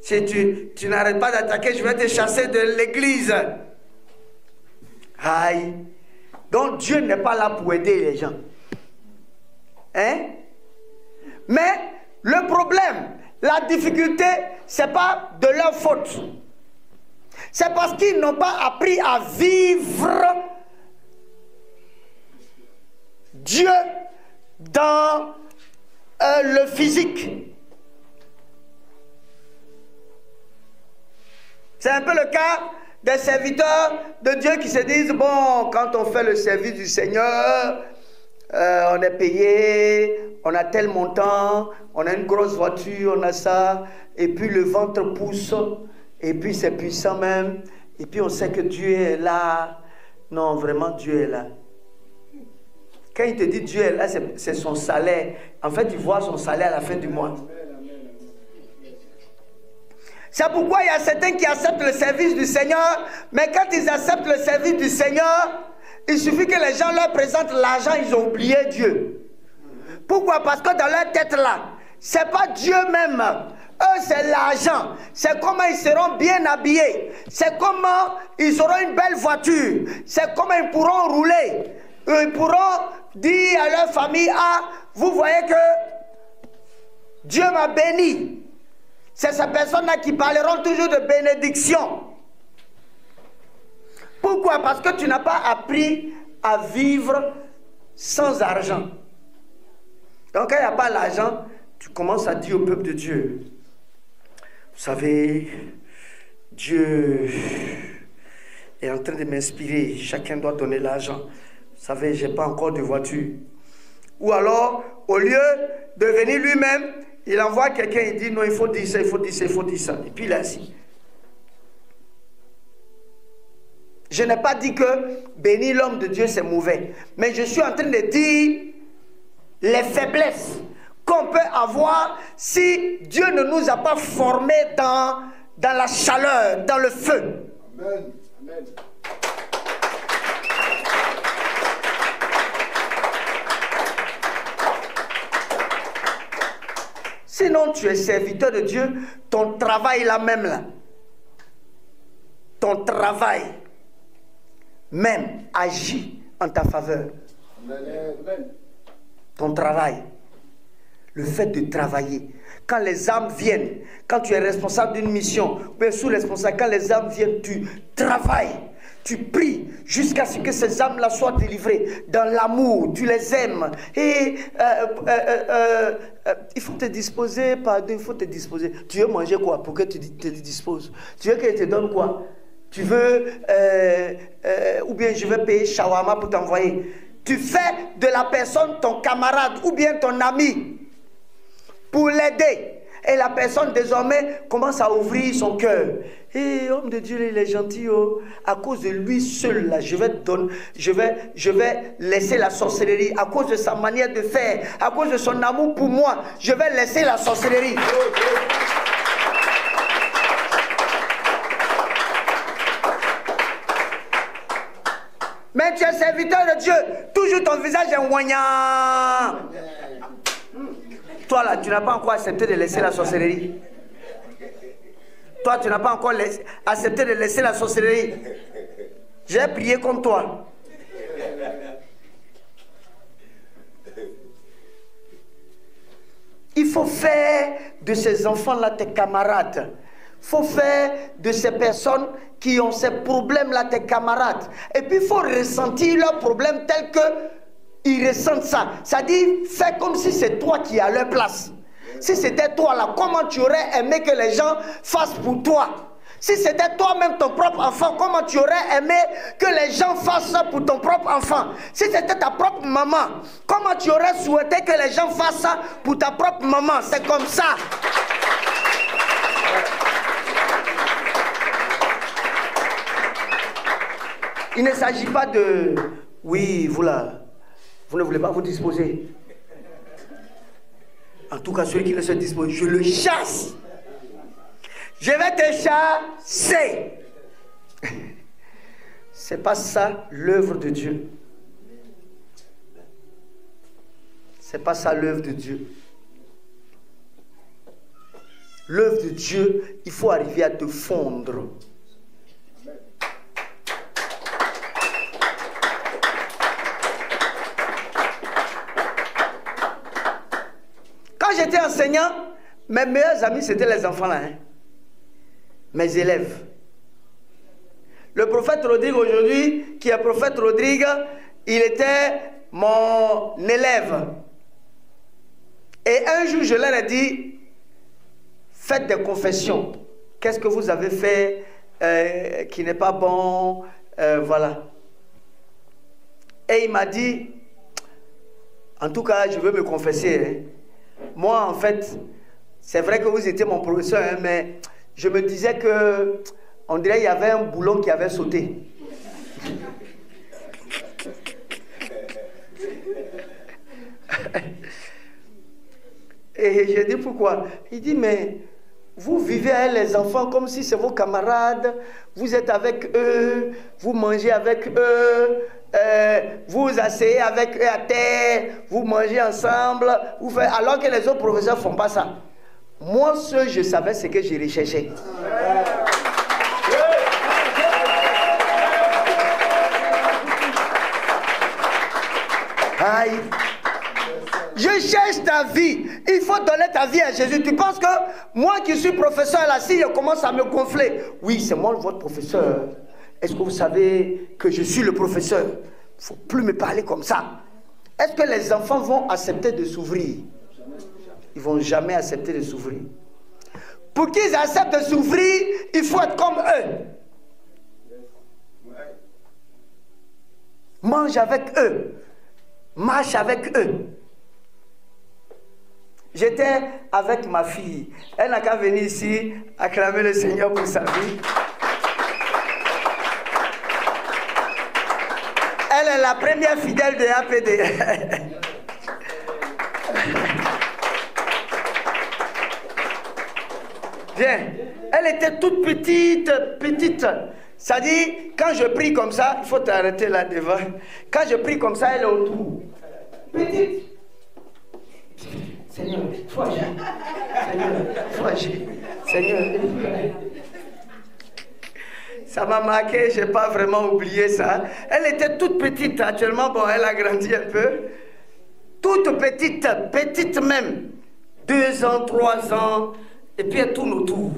Si tu n'arrêtes pas d'attaquer, je vais te chasser de l'église. Aïe. Donc Dieu n'est pas là pour aider les gens. Hein? Mais le problème, la difficulté, ce n'est pas de leur faute. C'est parce qu'ils n'ont pas appris à vivre Dieu dans le physique. C'est un peu le cas des serviteurs de Dieu qui se disent, bon, quand on fait le service du Seigneur, on est payé, on a tel montant, on a une grosse voiture, on a ça, et puis le ventre pousse, et puis c'est puissant même, et puis on sait que Dieu est là. Non, vraiment, Dieu est là. Quand il te dit Dieu est là, c'est son salaire. En fait, il voit son salaire à la fin du mois. C'est pourquoi il y a certains qui acceptent le service du Seigneur, mais quand ils acceptent le service du Seigneur, il suffit que les gens leur présentent l'argent, ils ont oublié Dieu. Pourquoi? Parce que dans leur tête là, c'est pas Dieu même. Eux, c'est l'argent. C'est comment ils seront bien habillés. C'est comment ils auront une belle voiture. C'est comment ils pourront rouler. Ils pourront dire à leur famille, ah, vous voyez que Dieu m'a béni. C'est ces personnes-là qui parleront toujours de bénédiction. Pourquoi? Parce que tu n'as pas appris à vivre sans argent. Donc quand il n'y a pas l'argent, tu commences à dire au peuple de Dieu, vous savez, Dieu est en train de m'inspirer, chacun doit donner l'argent. Vous savez, je n'ai pas encore de voiture. Ou alors, au lieu de venir lui-même, il envoie quelqu'un, il dit non, il faut dire ça, il faut dire ça, il faut dire ça. Et puis il est assis. Je n'ai pas dit que bénir l'homme de Dieu, c'est mauvais. Mais je suis en train de dire les faiblesses qu'on peut avoir si Dieu ne nous a pas formés dans la chaleur, dans le feu. Amen. Amen. Sinon, tu es serviteur de Dieu, ton travail là même là. Ton travail même agit en ta faveur. Amen. Ton travail. Le fait de travailler. Quand les âmes viennent, quand tu es responsable d'une mission, ou bien sous-responsable, quand les âmes viennent, tu travailles. Tu pries jusqu'à ce que ces âmes-là soient délivrées dans l'amour, tu les aimes. Et il faut te disposer, pardon, il faut te disposer. Tu veux manger quoi pour que tu te disposes? Tu veux qu'elle te donne quoi? Tu veux, ou bien je vais payer shawarma pour t'envoyer. Tu fais de la personne ton camarade ou bien ton ami pour l'aider. Et la personne désormais commence à ouvrir son cœur. Et homme de Dieu, il est gentil. Oh. À cause de lui seul, là, je vais laisser la sorcellerie. À cause de sa manière de faire, à cause de son amour pour moi, je vais laisser la sorcellerie. Mais tu es serviteur de Dieu, toujours ton visage est moignant. Toi là, tu n'as pas encore accepté de laisser la sorcellerie. Toi, tu n'as pas encore accepté de laisser la sorcellerie. J'ai prié comme toi. Il faut faire de ces enfants-là tes camarades. Il faut faire de ces personnes qui ont ces problèmes-là tes camarades. Et puis, il faut ressentir leurs problèmes tels qu'ils ressentent ça. C'est-à-dire, fais comme si c'est toi qui es à leur place. Si c'était toi là, comment tu aurais aimé que les gens fassent pour toi? Si c'était toi-même ton propre enfant, comment tu aurais aimé que les gens fassent ça pour ton propre enfant? Si c'était ta propre maman, comment tu aurais souhaité que les gens fassent ça pour ta propre maman? C'est comme ça. Il ne s'agit pas de... Oui, vous là, vous ne voulez pas vous disposer. En tout cas, celui qui ne se dispose, je le chasse. Je vais te chasser. C'est pas ça l'œuvre de Dieu. C'est pas ça l'œuvre de Dieu. L'œuvre de Dieu, il faut arriver à te fondre. Quand j'étais enseignant, mes meilleurs amis, c'était les enfants là. Hein? Mes élèves. Le prophète Rodrigue aujourd'hui, qui est prophète Rodrigue, il était mon élève. Et un jour, je leur ai dit, faites des confessions. Qu'est-ce que vous avez fait qui n'est pas bon? Voilà. Et il m'a dit, en tout cas, je veux me confesser. Hein. Moi, en fait, c'est vrai que vous étiez mon professeur, hein, mais je me disais que, on dirait qu'il y avait un boulon qui avait sauté. Et j'ai dit pourquoi? Il dit, mais vous vivez avec les enfants comme si c'est vos camarades, vous êtes avec eux, vous mangez avec eux, vous asseyez avec eux à terre, vous mangez ensemble, vous faites, alors que les autres professeurs ne font pas ça. Moi, seul, je savais ce que je recherchais. Aïe. Je cherche ta vie. Il faut donner ta vie à Jésus. Tu penses que moi qui suis professeur là, si je commence à me gonfler, oui, c'est moi votre professeur. Est-ce que vous savez que je suis le professeur? Il ne faut plus me parler comme ça. Est-ce que les enfants vont accepter de s'ouvrir? Ils ne vont jamais accepter de s'ouvrir. Pour qu'ils acceptent de s'ouvrir, il faut être comme eux. Mange avec eux. Marche avec eux. J'étais avec ma fille. Elle n'a qu'à venir ici acclamer le Seigneur pour sa vie. est la première fidèle de APD. Bien. Elle était toute petite, petite. Ça dit, quand je prie comme ça, il faut t'arrêter là devant. Quand je prie comme ça, elle est autour. Petite. Seigneur, faut agir. Seigneur, faut agir. Seigneur. Ça m'a marqué, je n'ai pas vraiment oublié ça. Elle était toute petite. Actuellement, bon, elle a grandi un peu. Toute petite, petite même. 2 ans, 3 ans. Et puis elle tourne autour.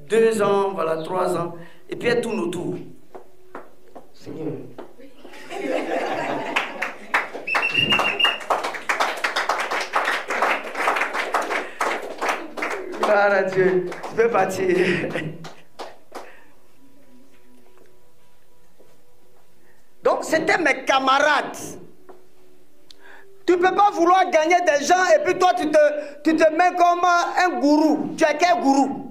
2 ans, voilà, 3 ans. Et puis elle tourne autour. Seigneur. Gloire à Dieu. Tu peux partir. Donc c'était mes camarades. Tu ne peux pas vouloir gagner des gens et puis toi tu te mets comme un gourou. Tu es quel gourou?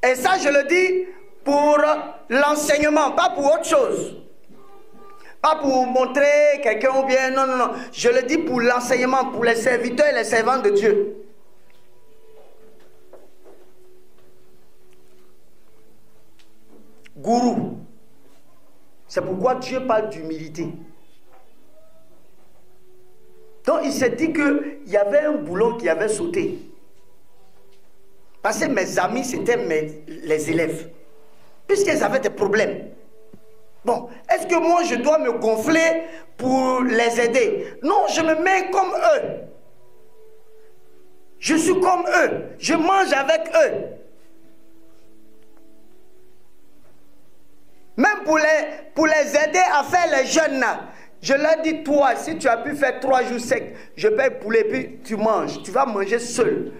Et ça je le dis pour l'enseignement, pas pour autre chose. Pas pour montrer quelqu'un ou bien, non, non, non. Je le dis pour l'enseignement, pour les serviteurs et les servantes de Dieu. Gourou. C'est pourquoi Dieu parle d'humilité. Donc il s'est dit qu'il y avait un boulon qui avait sauté. Parce que mes amis, c'était les élèves. Puisqu'ils avaient des problèmes. Bon, est-ce que moi je dois me gonfler pour les aider? Non, je me mets comme eux. Je suis comme eux. Je mange avec eux. Même pour les aider à faire les jeûnes. Je leur dis, toi, si tu as pu faire 3 jours secs, je paye poulet, puis tu manges. Tu vas manger seul.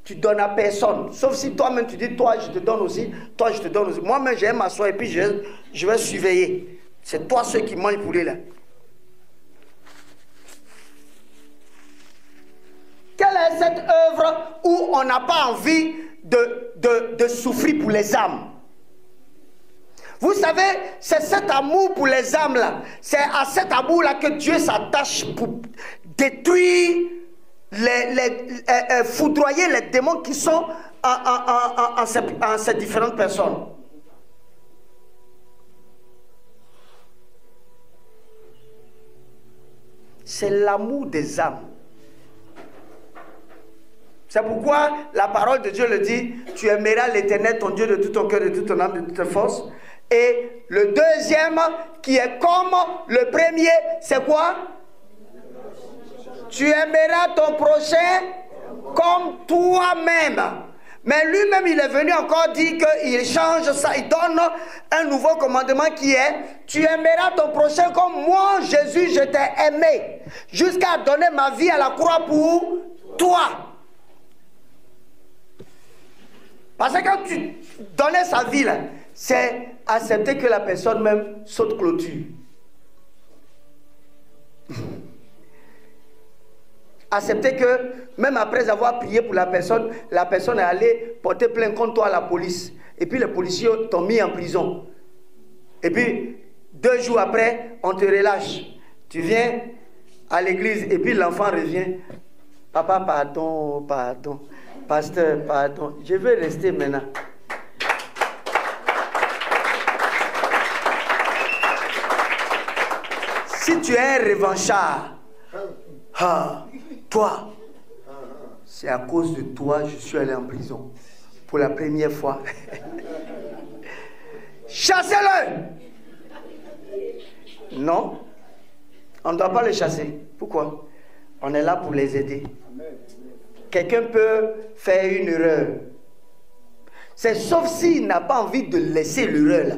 Tu donnes à personne. Sauf si toi-même tu dis, toi je te donne aussi, toi je te donne aussi. Moi-même je vais m'asseoir et puis je vais surveiller. C'est toi ceux qui mangent poulet là. Quelle est cette œuvre où on n'a pas envie de souffrir pour les âmes? Vous savez, c'est cet amour pour les âmes là. C'est à cet amour là que Dieu s'attache pour détruire foudroyer les démons qui sont en ces différentes personnes. C'est l'amour des âmes. C'est pourquoi la parole de Dieu le dit, tu aimeras l'Éternel ton Dieu de tout ton cœur, de toute ton âme, de toute ta force. Et le deuxième qui est comme le premier, c'est quoi? Tu aimeras ton prochain comme toi-même. Mais lui-même, il est venu encore dire qu'il change ça. Il donne un nouveau commandement qui est: tu aimeras ton prochain comme moi, Jésus, je t'ai aimé. Jusqu'à donner ma vie à la croix pour toi. Parce que quand tu donnais sa vie, c'est accepter que la personne même saute clôture. Accepter que, même après avoir prié pour la personne est allée porter plainte contre toi à la police. Et puis les policiers t'ont mis en prison. Et puis, 2 jours après, on te relâche. Tu viens à l'église et puis l'enfant revient. Papa, pardon, pardon. Pasteur, pardon. Je veux rester maintenant. Si tu es un revanchard, toi, c'est à cause de toi je suis allé en prison pour la première fois. Chassez-le! Non, on ne doit pas le chasser. Pourquoi? On est là pour les aider. Quelqu'un peut faire une erreur. C'est sauf s'il n'a pas envie de laisser l'erreur là.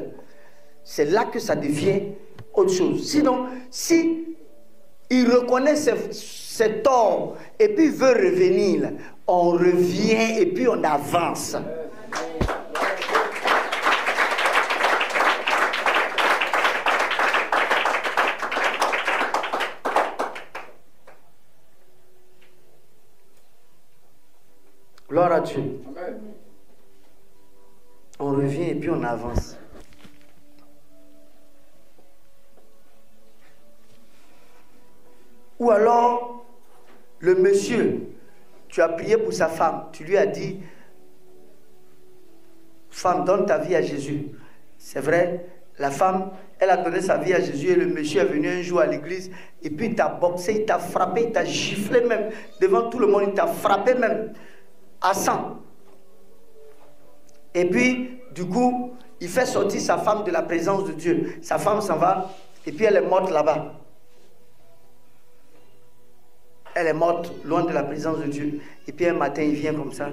C'est là que ça devient autre chose. Sinon, si il reconnaît ses torts et puis veut revenir, on revient et puis on avance. Gloire à Dieu. vient et puis on avance. Ou alors, le monsieur, tu as prié pour sa femme, tu lui as dit, femme, donne ta vie à Jésus. C'est vrai, la femme, elle a donné sa vie à Jésus et le monsieur est venu un jour à l'église et puis il t'a boxé, il t'a frappé, il t'a giflé même devant tout le monde, il t'a frappé même à sang. Et puis, du coup, il fait sortir sa femme de la présence de Dieu. Sa femme s'en va et puis elle est morte là-bas. Elle est morte loin de la présence de Dieu. Et puis un matin, il vient comme ça,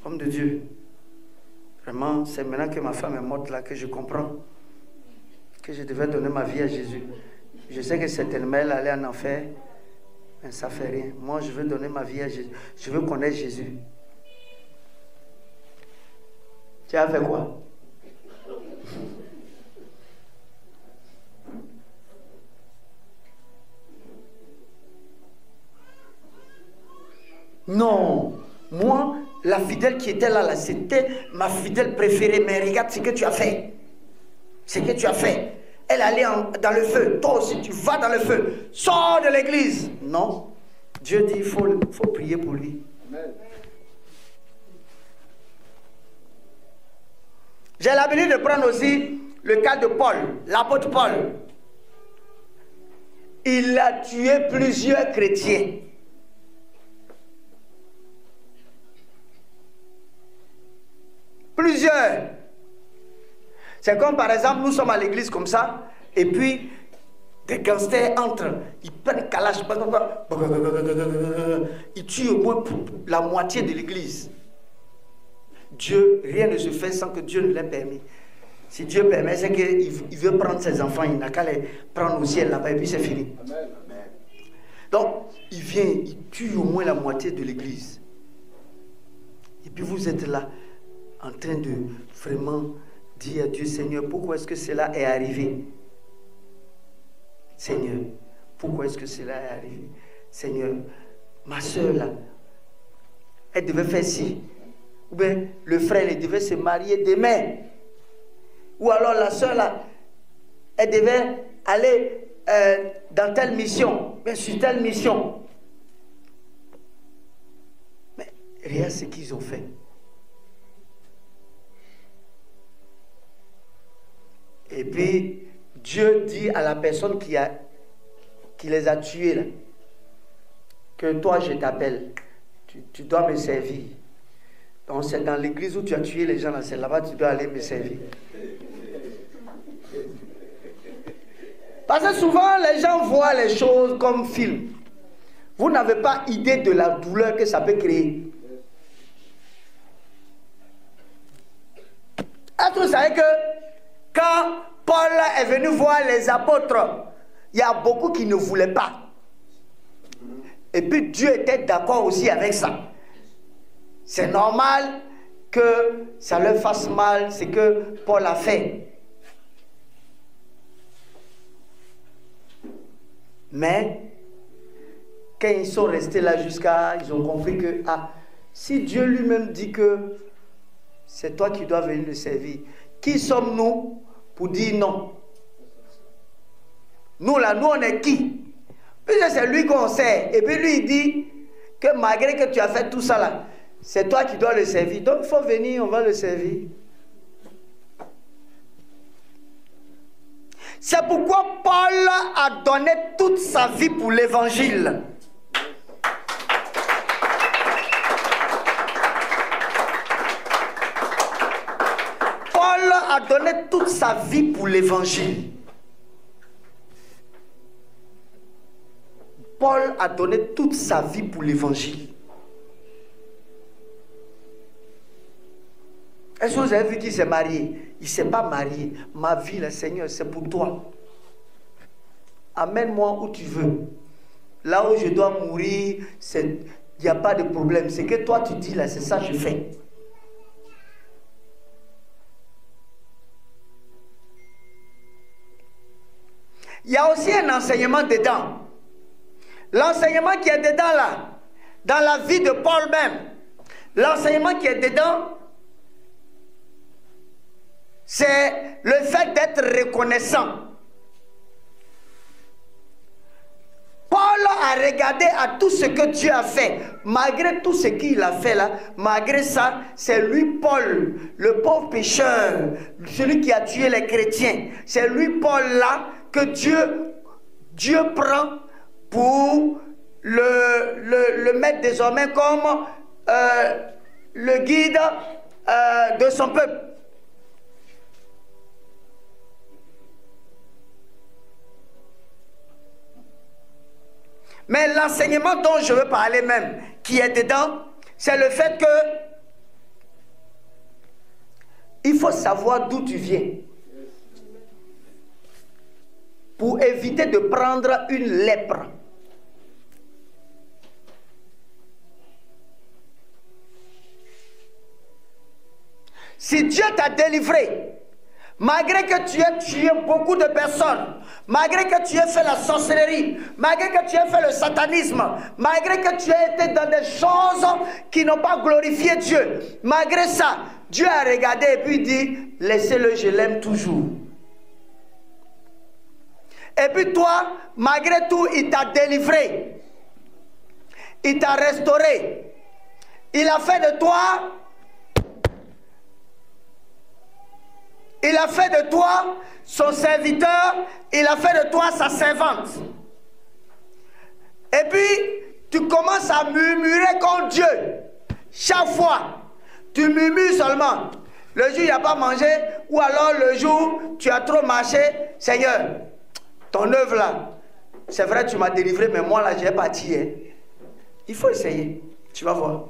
homme de Dieu. Vraiment, c'est maintenant que ma femme est morte là que je comprends que je devais donner ma vie à Jésus. Je sais que certainement elle allait en enfer, mais ça ne fait rien. Moi, je veux donner ma vie à Jésus. Je veux connaître Jésus. Tu as fait quoi? Non, moi, la fidèle qui était là, c'était ma fidèle préférée. Mais regarde ce que tu as fait. Ce que tu as fait. Elle allait dans le feu. Toi aussi, tu vas dans le feu. Sors de l'église. Non. Dieu dit, il faut prier pour lui. Amen. J'ai l'habitude de prendre aussi le cas de Paul, l'apôtre Paul. Il a tué plusieurs chrétiens. Plusieurs. C'est comme par exemple, nous sommes à l'église comme ça, et puis des gangsters entrent, ils prennent Kalash, ils tuent au moins la moitié de l'église. Dieu, rien ne se fait sans que Dieu ne l'ait permis. Si Dieu permet, c'est qu'il veut prendre ses enfants, il n'a qu'à les prendre au ciel là-bas, et puis c'est fini. Amen. Donc, il vient, il tue au moins la moitié de l'église. Et puis vous êtes là, en train de vraiment dire à Dieu, Seigneur, pourquoi est-ce que cela est arrivé? Seigneur, pourquoi est-ce que cela est arrivé? Seigneur, ma soeur là, elle devait faire ci. Ou bien le frère, il devait se marier demain. Ou alors la soeur là, elle devait aller dans telle mission, bien sur telle mission. Mais regarde ce qu'ils ont fait. Et puis, Dieu dit à la personne qui les a tués là, que toi je t'appelle, tu dois me servir. Donc c'est dans l'église où tu as tué les gens là, c'est là-bas que tu dois aller me servir. Parce que souvent les gens voient les choses comme film. Vous n'avez pas idée de la douleur que ça peut créer. Est-ce que vous savez que quand Paul est venu voir les apôtres, il y a beaucoup qui ne voulaient pas. Et puis Dieu était d'accord aussi avec ça. C'est normal que ça leur fasse mal, ce que Paul a fait. Mais quand ils sont restés là ils ont compris que si Dieu lui-même dit que c'est toi qui dois venir le servir, qui sommes-nous pour dire non? Nous là, nous on est qui? Puisque c'est lui qu'on sert. Et puis lui il dit que malgré que tu as fait tout ça là, c'est toi qui dois le servir. Donc il faut venir, on va le servir. C'est pourquoi Paul a donné toute sa vie pour l'évangile. Paul a donné toute sa vie pour l'évangile. Paul a donné toute sa vie pour l'évangile. Est-ce que vous avez vu qu'il s'est marié? Il ne s'est pas marié. Ma vie, le Seigneur, c'est pour toi. Amène-moi où tu veux. Là où je dois mourir, il n'y a pas de problème. C'est que toi, tu dis là, c'est ça que je fais. Il y a aussi un enseignement dedans. L'enseignement qui est dedans là, dans la vie de Paul même, l'enseignement qui est dedans, c'est le fait d'être reconnaissant. Paul a regardé à tout ce que Dieu a fait. Malgré tout ce qu'il a fait là, malgré ça, c'est lui, Paul, le pauvre pécheur, celui qui a tué les chrétiens. C'est lui, Paul là, que Dieu prend pour le mettre désormais comme le guide de son peuple. Mais l'enseignement dont je veux parler même, qui est dedans, c'est le fait que il faut savoir d'où tu viens pour éviter de prendre une lèpre. Si Dieu t'a délivré, malgré que tu aies tué beaucoup de personnes, malgré que tu aies fait la sorcellerie, malgré que tu aies fait le satanisme, malgré que tu aies été dans des choses qui n'ont pas glorifié Dieu, malgré ça, Dieu a regardé et puis dit, laissez-le, je l'aime toujours. Et puis toi, malgré tout, il t'a délivré, il t'a restauré, il a fait de toi... Il a fait de toi son serviteur, il a fait de toi sa servante. Et puis, tu commences à murmurer contre Dieu. Chaque fois, tu murmures seulement. Le jour, il n'a pas mangé, ou alors le jour, tu as trop marché. Seigneur, ton œuvre là, c'est vrai, tu m'as délivré, mais moi là, j'ai parti. Hein. Il faut essayer, tu vas voir.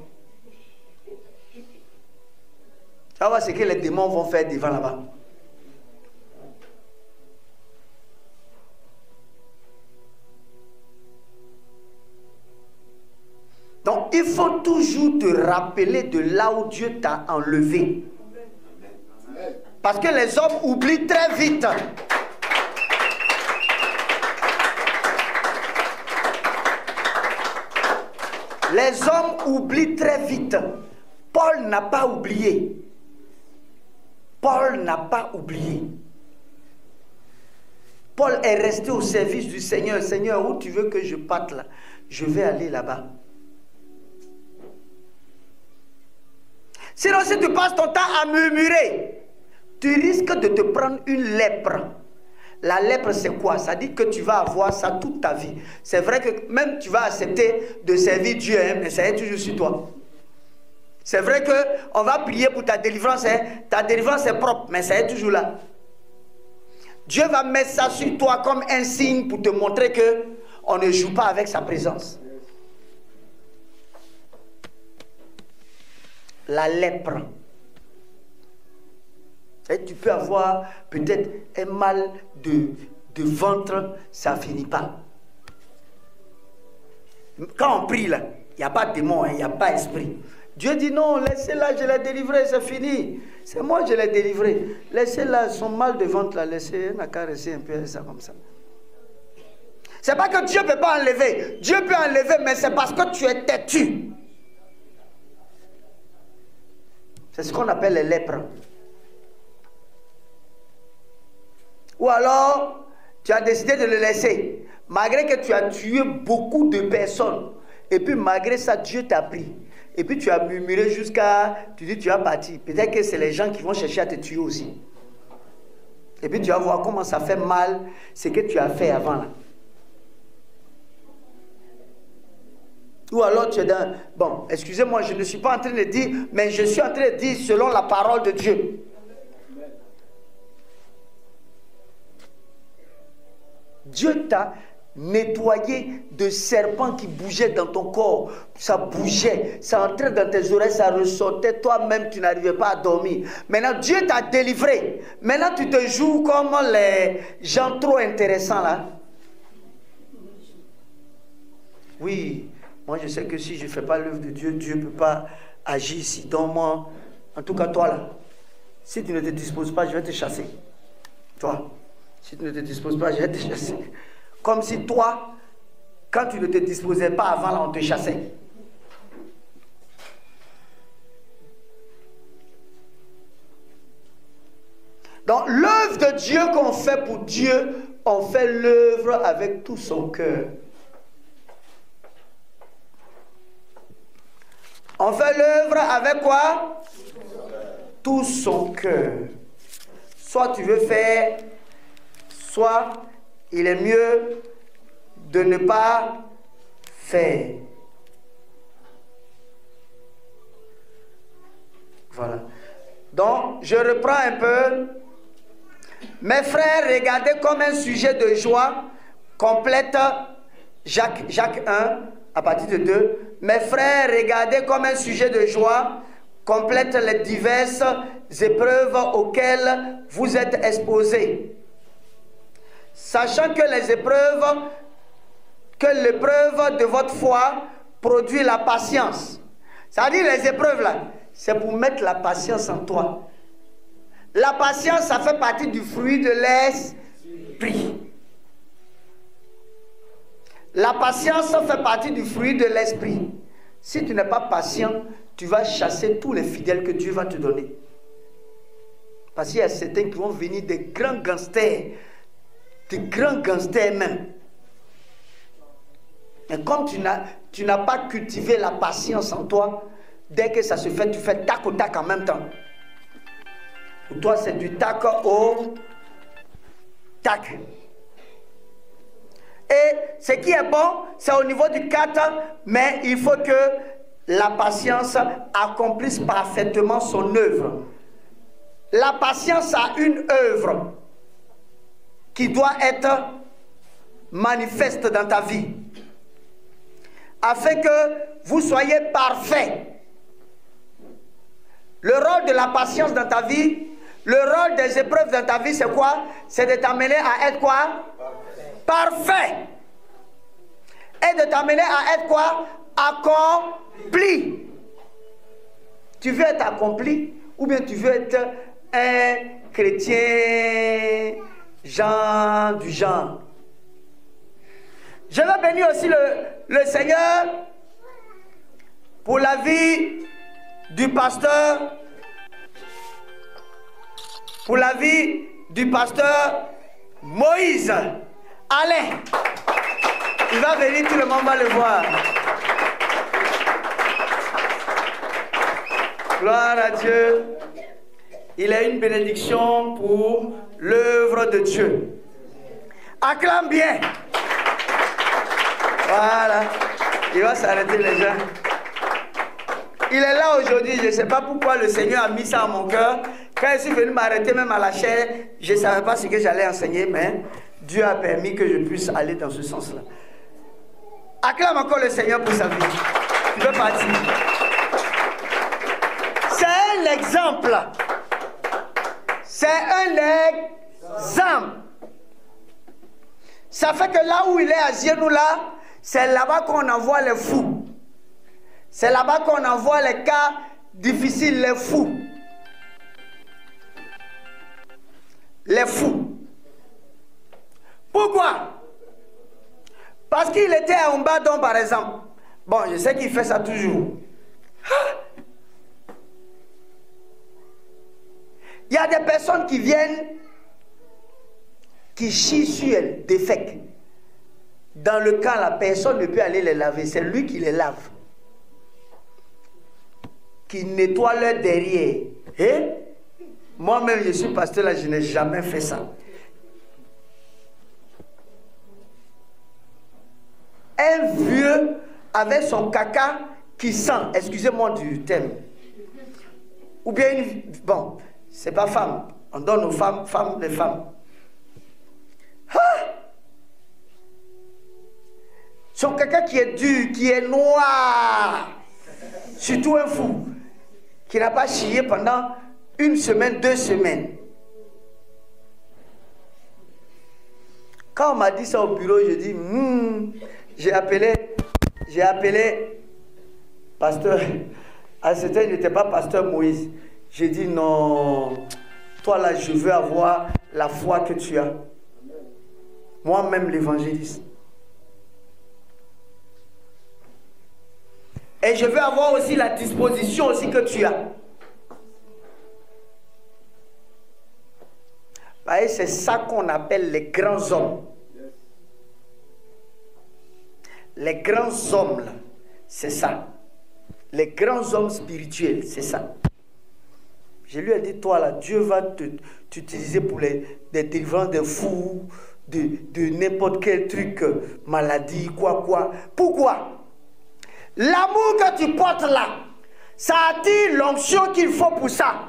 Tu vas voir ce que les démons vont faire devant là-bas. Donc, il faut toujours te rappeler de là où Dieu t'a enlevé. Parce que les hommes oublient très vite. Les hommes oublient très vite. Paul n'a pas oublié. Paul n'a pas oublié. Paul est resté au service du Seigneur. Seigneur, où tu veux que je parte là? Je vais aller là-bas. Sinon, si tu passes ton temps à murmurer, tu risques de te prendre une lèpre. La lèpre, c'est quoi? Ça dit que tu vas avoir ça toute ta vie. C'est vrai que même tu vas accepter de servir Dieu, hein, mais ça est toujours sur toi. C'est vrai qu'on va prier pour ta délivrance. Hein. Ta délivrance est propre, mais ça est toujours là. Dieu va mettre ça sur toi comme un signe pour te montrer qu'on ne joue pas avec sa présence. La lèpre. Et tu peux avoir peut-être un mal de ventre, ça ne finit pas. Quand on prie là, il n'y a pas de démon, il n'y a pas d'esprit. Dieu dit non, laissez-la, je l'ai délivré, c'est fini. C'est moi, je l'ai délivré. Laissez-la, son mal de ventre là, laissez, on a caressé un peu ça comme ça. C'est pas que Dieu ne peut pas enlever. Dieu peut enlever, mais c'est parce que tu es têtu. C'est ce qu'on appelle les lèpres. Ou alors, tu as décidé de le laisser. Malgré que tu as tué beaucoup de personnes. Et puis malgré ça, Dieu t'a pris. Et puis tu as murmuré jusqu'à... Tu dis, tu as parti. Peut-être que c'est les gens qui vont chercher à te tuer aussi. Et puis tu vas voir comment ça fait mal ce que tu as fait avant là. Ou alors tu es dans... Bon, excusez-moi, je ne suis pas en train de dire, mais je suis en train de dire selon la parole de Dieu. Dieu t'a nettoyé de serpents qui bougeaient dans ton corps. Ça bougeait, ça entrait dans tes oreilles, ça ressortait. Toi-même, tu n'arrivais pas à dormir. Maintenant, Dieu t'a délivré. Maintenant, tu te joues comme les gens trop intéressants là. Oui. Moi, je sais que si je ne fais pas l'œuvre de Dieu, Dieu ne peut pas agir ici. Donc moi, en tout cas toi là, si tu ne te disposes pas, je vais te chasser. Toi, si tu ne te disposes pas, je vais te chasser. Comme si toi, quand tu ne te disposais pas avant là, on te chassait. Donc l'œuvre de Dieu qu'on fait pour Dieu, on fait l'œuvre avec tout son cœur. On fait l'œuvre avec quoi? Tout son cœur. Soit tu veux faire, soit il est mieux de ne pas faire. Voilà. Donc, je reprends un peu. Mes frères, regardez comme un sujet de joie complète Jacques 1, à partir de 2. Mes frères, regardez comme un sujet de joie complète les diverses épreuves auxquelles vous êtes exposés. Sachant que l'épreuve de votre foi produit la patience. C'est-à-dire les épreuves là, c'est pour mettre la patience en toi. La patience, ça fait partie du fruit de l'esprit. La patience fait partie du fruit de l'esprit. Si tu n'es pas patient, tu vas chasser tous les fidèles que Dieu va te donner. Parce qu'il y a certains qui vont venir des grands gangsters même. Et comme tu n'as pas cultivé la patience en toi, dès que ça se fait, tu fais tac au tac en même temps. Pour toi, c'est du tac au tac. Et ce qui est bon, c'est au niveau du 4, mais il faut que la patience accomplisse parfaitement son œuvre. La patience a une œuvre qui doit être manifeste dans ta vie, afin que vous soyez parfaits. Le rôle de la patience dans ta vie, le rôle des épreuves dans ta vie, c'est quoi? C'est de t'amener à être quoi? Parfait. Et de t'amener à être quoi? Accompli. Tu veux être accompli ou bien tu veux être un chrétien du genre? Je veux bénir aussi le Seigneur pour la vie du pasteur, pour la vie du pasteur Moïse. Allez, il va venir, tout le monde va le voir. Gloire à Dieu. Il a une bénédiction pour l'œuvre de Dieu. Acclame bien. Voilà. Il va s'arrêter les gens. Il est là aujourd'hui. Je ne sais pas pourquoi le Seigneur a mis ça à mon cœur. Quand je suis venu m'arrêter même à la chair, je ne savais pas ce que j'allais enseigner, mais Dieu a permis que je puisse aller dans ce sens-là. Acclame encore le Seigneur pour sa vie. Tu peux partir. C'est un exemple. C'est un exemple. Ça fait que là où il est à genoux là, c'est là-bas qu'on envoie les fous. C'est là-bas qu'on envoie les cas difficiles, les fous. Les fous. Pourquoi? Parce qu'il était à Umbadon, par exemple. Bon, je sais qu'il fait ça toujours. Il y a des personnes qui viennent, qui chient sur elle, défèquent. Dans le cas, la personne ne peut aller les laver. C'est lui qui les lave. Qui nettoie leur derrière. Et moi-même, je suis pasteur là, je n'ai jamais fait ça. Un vieux avec son caca qui sent, excusez-moi du thème. Ou bien une, bon, c'est pas femme, on donne aux femmes, les femmes. Ah! Son caca qui est dur, qui est noir, surtout un fou, qui n'a pas chié pendant 1 semaine, 2 semaines. Quand on m'a dit ça au bureau, je dis, j'ai appelé pasteur. À ce temps, il n'était pas pasteur Moïse. J'ai dit, non, toi là, je veux avoir la foi que tu as. Moi-même, l'évangéliste. Et je veux avoir aussi la disposition aussi que tu as. C'est ça qu'on appelle les grands hommes. Les grands hommes, c'est ça. Les grands hommes spirituels, c'est ça. Je lui ai dit, toi là, Dieu va t'utiliser pour des délivrances de fous, de n'importe quel truc, maladie, quoi. Pourquoi? L'amour que tu portes là, ça attire l'onction qu'il faut pour ça.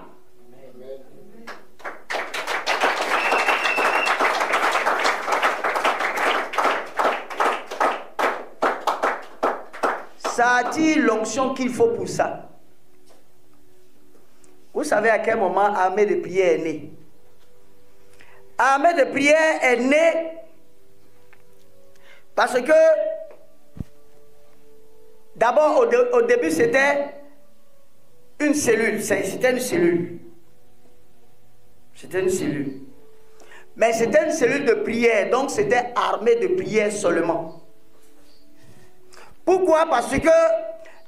Ça attire l'onction qu'il faut pour ça. Vous savez à quel moment armée de prière est née? Armée de prière est née parce que d'abord au début c'était une cellule. C'était une cellule. C'était une cellule. Mais c'était une cellule de prière, donc c'était armée de prière seulement. Pourquoi? Parce que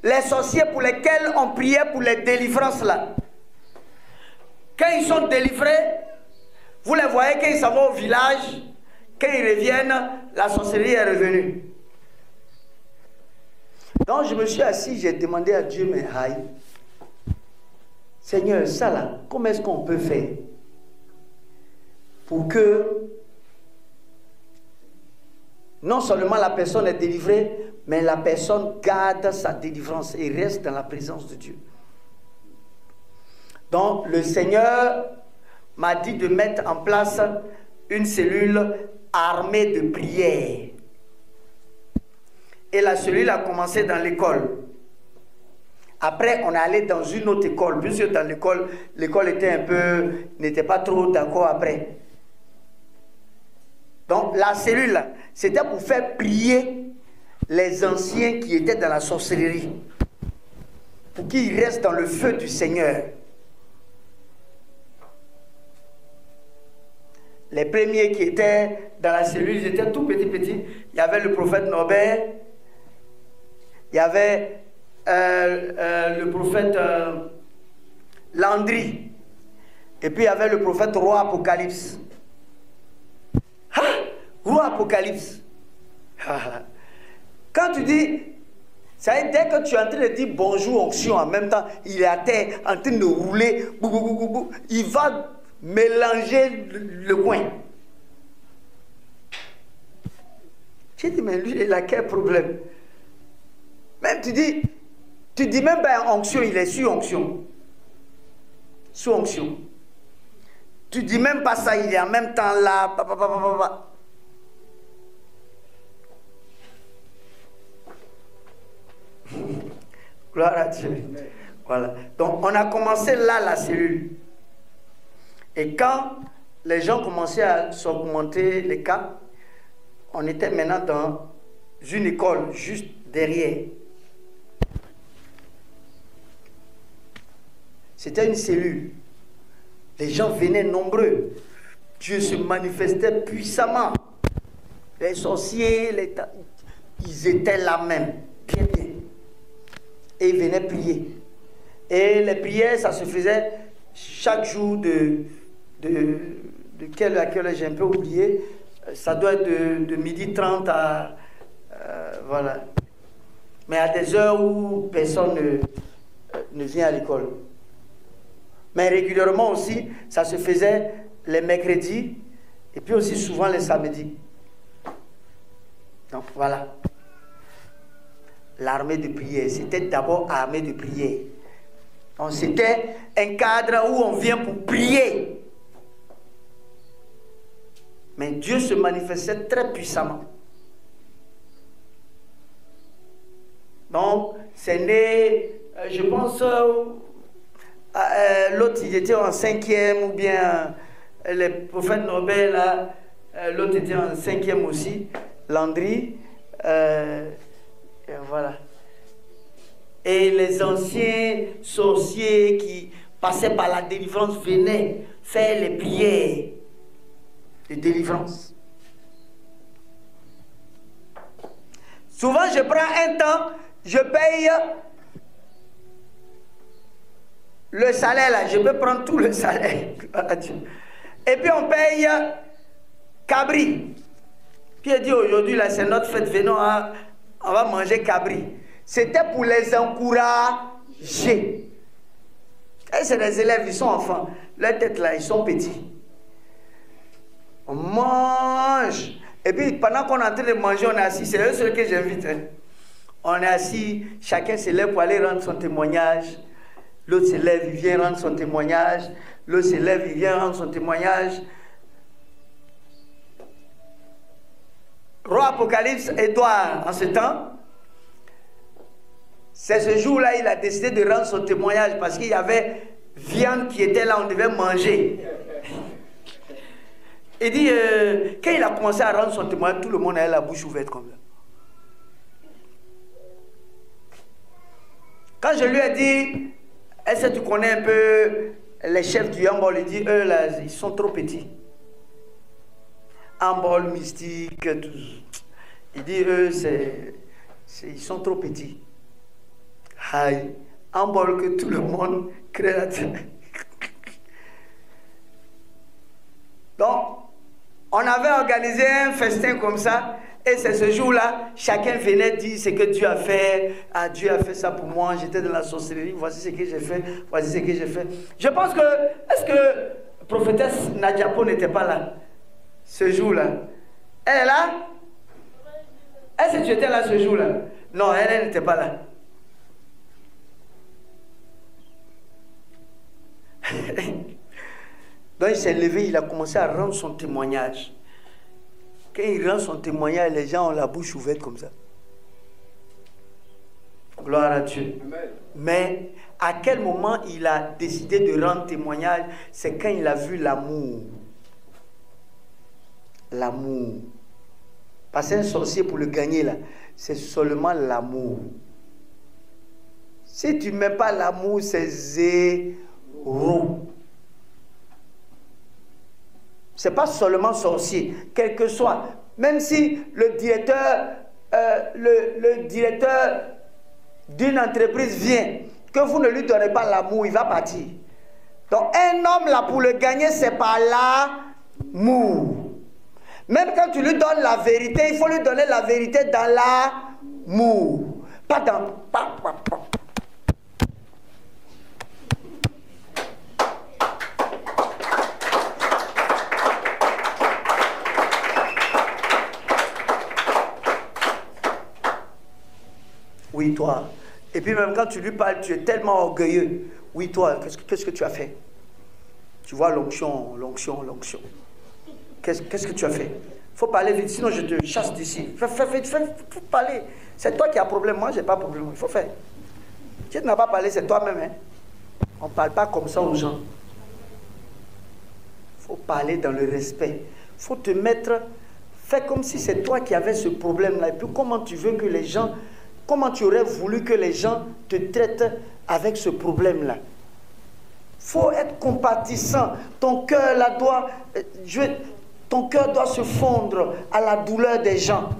les sorciers pour lesquels on priait pour les délivrances là, quand ils sont délivrés, vous les voyez quand ils s'en vont au village, quand ils reviennent, la sorcellerie est revenue. Donc je me suis assis, j'ai demandé à Dieu, mais aïe, Seigneur, ça là, comment est-ce qu'on peut faire pour que non seulement la personne est délivrée, mais la personne garde sa délivrance et reste dans la présence de Dieu. Donc le Seigneur m'a dit de mettre en place une cellule armée de prière. Et la cellule a commencé dans l'école. Après, on est allé dans une autre école, puisque dans l'école, l'école n'était pas trop d'accord après. Donc la cellule, c'était pour faire prier les anciens qui étaient dans la sorcellerie, pour qu'ils restent dans le feu du Seigneur. Les premiers qui étaient dans la cellule, ils étaient tout petits. Il y avait le prophète Norbert, il y avait le prophète Landry, et puis il y avait le prophète Roi Apocalypse. Roi Apocalypse. Quand tu dis, ça veut dire, dès que tu es en train de dire bonjour onction, en même temps, il est à terre en train de rouler, il va mélanger le coin. J'ai dit, mais lui, il a quel problème? Même tu dis même pas onction, il est sous onction. Sous onction. Tu dis même pas ça, il est en même temps là. Gloire à Dieu. Voilà. Donc on a commencé là la cellule. Et quand les gens commençaient à s'augmenter les cas, on était maintenant dans une école juste derrière. C'était une cellule. Les gens venaient nombreux. Dieu se manifestait puissamment. Les sorciers, ils étaient là même. Bien. Et ils venaient prier. Et les prières, ça se faisait chaque jour de quelle heure j'ai un peu oublié. Ça doit être de 12h30 à... voilà. Mais à des heures où personne ne vient à l'école. Mais régulièrement aussi, ça se faisait les mercredis et puis aussi souvent les samedis. Donc voilà. L'armée de prière, c'était d'abord armée de prière. Donc c'était un cadre où on vient pour prier. Mais Dieu se manifestait très puissamment. Donc c'est né, je pense, l'autre il était en 5e ou bien le prophète Nobel, l'autre était en 5e aussi, Landry. Voilà. Et les anciens sorciers qui passaient par la délivrance venaient faire les prières de délivrance. Souvent, je prends un temps, je paye le salaire là, je peux prendre tout le salaire. Et puis on paye cabri. Puis il dit aujourd'hui, là, c'est notre fête, venons, on va manger cabri. C'était pour les encourager. Et c'est des élèves, ils sont enfants. Leur tête là, ils sont petits. On mange. Et puis pendant qu'on est en train de manger, on est assis. C'est eux ceux que j'invite. Hein. On est assis, chacun se lève pour aller rendre son témoignage. L'autre se lève, il vient rendre son témoignage. L'autre se lève, il vient rendre son témoignage. Roi Apocalypse, Édouard, en ce temps, c'est ce jour-là, il a décidé de rendre son témoignage parce qu'il y avait viande qui était là, on devait manger. Il dit, quand il a commencé à rendre son témoignage, tout le monde avait la bouche ouverte comme ça. Quand je lui ai dit, est-ce que tu connais un peu les chefs du handball? Il dit, eux là, ils sont trop petits. Handball, mystique, tout. Il dit, eux, ils sont trop petits. Aïe, handball que tout le monde crée la tête. Donc, on avait organisé un festin comme ça. Et c'est ce jour-là, chacun venait dire ce que Dieu a fait. Ah, Dieu a fait ça pour moi, j'étais dans la sorcellerie, voici ce que j'ai fait, voici ce que j'ai fait. Je pense que, est-ce que prophétesse Nadiapo n'était pas là, ce jour-là? Elle est là? Est-ce que tu étais là ce jour-là? Non, elle n'était pas là. Donc il s'est levé, il a commencé à rendre son témoignage. Quand il rend son témoignage, les gens ont la bouche ouverte comme ça. Gloire à Dieu. Amen. Mais à quel moment il a décidé de rendre témoignage? C'est quand il a vu l'amour. L'amour. Parce qu'un sorcier, pour le gagner, là, c'est seulement l'amour. Si tu ne mets pas l'amour, c'est zéro. Ce n'est pas seulement sorcier, quel que soit. Même si le directeur, le directeur d'une entreprise vient, que vous ne lui donnez pas l'amour, il va partir. Donc un homme là, pour le gagner, c'est par l'amour. Même quand tu lui donnes la vérité, il faut lui donner la vérité dans l'amour. Pas dans... Oui, toi. Et puis même quand tu lui parles, tu es tellement orgueilleux. Oui, toi, qu'est-ce que tu as fait? Tu vois l'onction, l'onction, l'onction. Qu'est-ce que tu as fait? Il faut parler vite, sinon je te chasse d'ici. Fais parler. C'est toi qui as problème, moi, je n'ai pas de problème. Il faut faire. Tu n'as pas parlé, c'est toi-même. Hein? On ne parle pas comme ça aux gens. Il faut parler dans le respect. Il faut te mettre... Fais comme si c'est toi qui avais ce problème-là. Et puis comment tu veux que les gens... Comment tu aurais voulu que les gens te traitent avec ce problème-là? Il faut être compatissant. Ton cœur là doit... Ton cœur doit se fondre à la douleur des gens.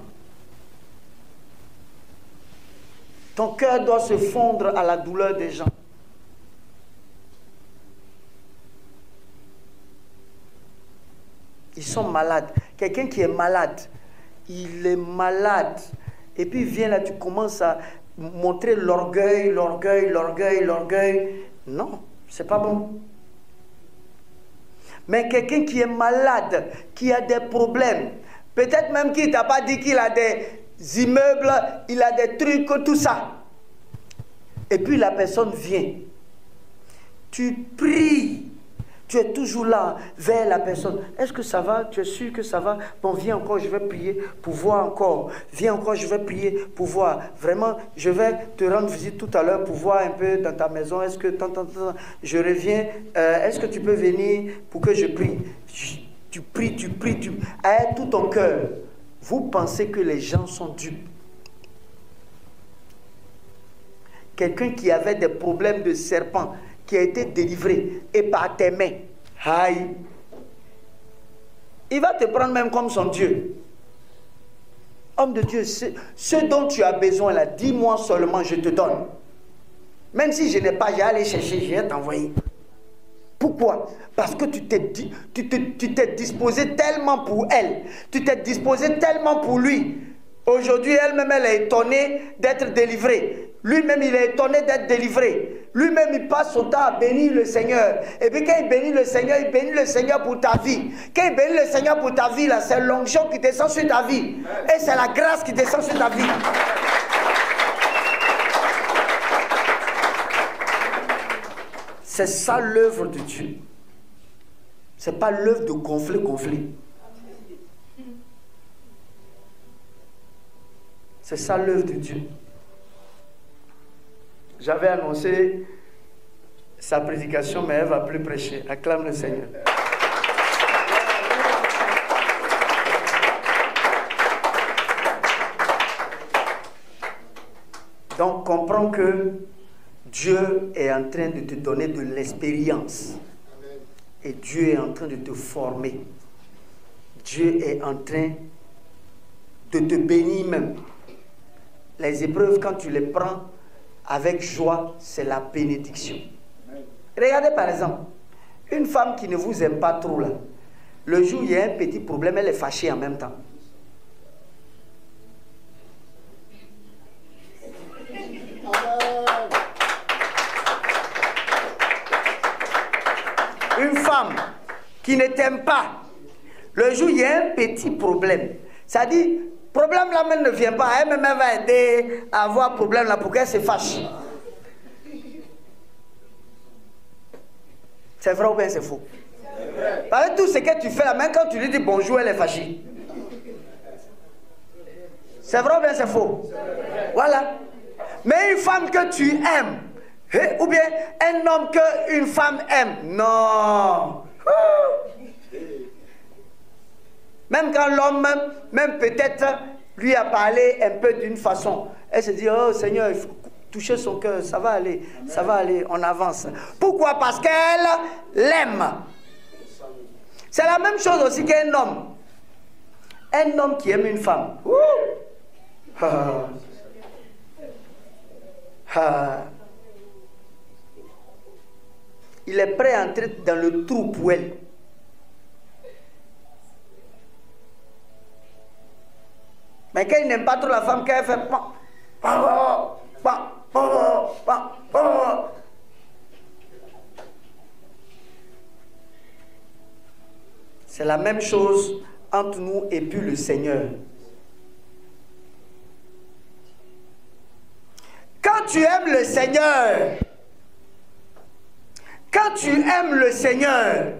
Ton cœur doit se fondre à la douleur des gens. Ils sont malades. Quelqu'un qui est malade, il est malade. Et puis il vient là, tu commences à montrer l'orgueil, l'orgueil, l'orgueil, l'orgueil. Non, c'est pas bon. Mais quelqu'un qui est malade, qui a des problèmes, peut-être même qu'il ne t'a pas dit qu'il a des immeubles, il a des trucs, tout ça. Et puis la personne vient. Tu pries. Tu es toujours là, vers la personne. Est-ce que ça va? Tu es sûr que ça va? Bon, viens encore, je vais prier pour voir encore. Viens encore, je vais prier pour voir. Vraiment, je vais te rendre visite tout à l'heure pour voir un peu dans ta maison. Est-ce que... je reviens. Est-ce que tu peux venir pour que je prie? Tu pries, tu pries, avec tout ton cœur. Vous pensez que les gens sont dupes. Quelqu'un qui avait des problèmes de serpent, qui a été délivré et par tes mains, aïe, il va te prendre même comme son Dieu. Homme de Dieu, ce dont tu as besoin là, dis-moi seulement, je te donne. Même si je n'ai pas, j'ai allé chercher, je vais t'envoyer. Pourquoi? Parce que tu t'es disposé tellement pour elle. Tu t'es disposé tellement pour lui. Aujourd'hui, elle-même, elle est étonnée d'être délivrée. Lui-même, il est étonné d'être délivré. Lui-même, il passe son temps à bénir le Seigneur. Et puis quand il bénit le Seigneur pour ta vie. Quand il bénit le Seigneur pour ta vie, là, c'est l'onction qui descend sur ta vie. Et c'est la grâce qui descend sur ta vie. C'est ça l'œuvre de Dieu. Ce n'est pas l'œuvre de gonfler. C'est ça l'œuvre de Dieu. J'avais annoncé sa prédication, mais elle ne va plus prêcher. Acclame le Seigneur. Donc, comprends que Dieu est en train de te donner de l'expérience. Et Dieu est en train de te former. Dieu est en train de te bénir même. Les épreuves, quand tu les prends avec joie, c'est la bénédiction. Regardez par exemple, une femme qui ne vous aime pas trop là, le jour où il y a un petit problème, elle est fâchée en même temps. Une femme qui ne t'aime pas, le jour où il y a un petit problème, ça dit, problème là même ne vient pas, elle-même va aider à avoir problème là pour qu'elle se fâche. C'est vrai ou bien c'est faux? Parce que tout ce que tu fais là, même quand tu lui dis bonjour, elle est fâchée. C'est vrai ou bien c'est faux? Voilà. Mais une femme que tu aimes, ou bien un homme qu'une femme aime, non. Même quand l'homme, même peut-être, lui a parlé un peu d'une façon, elle se dit, oh Seigneur, il faut toucher son cœur, ça va aller, on avance. Pourquoi? Parce qu'elle l'aime. C'est la même chose aussi qu'un homme. Un homme qui aime une femme. Il est prêt à entrer dans le trou pour elle. Mais quand il n'aime pas trop la femme, quand elle fait... C'est la même chose entre nous et puis le Seigneur. Quand tu aimes le Seigneur,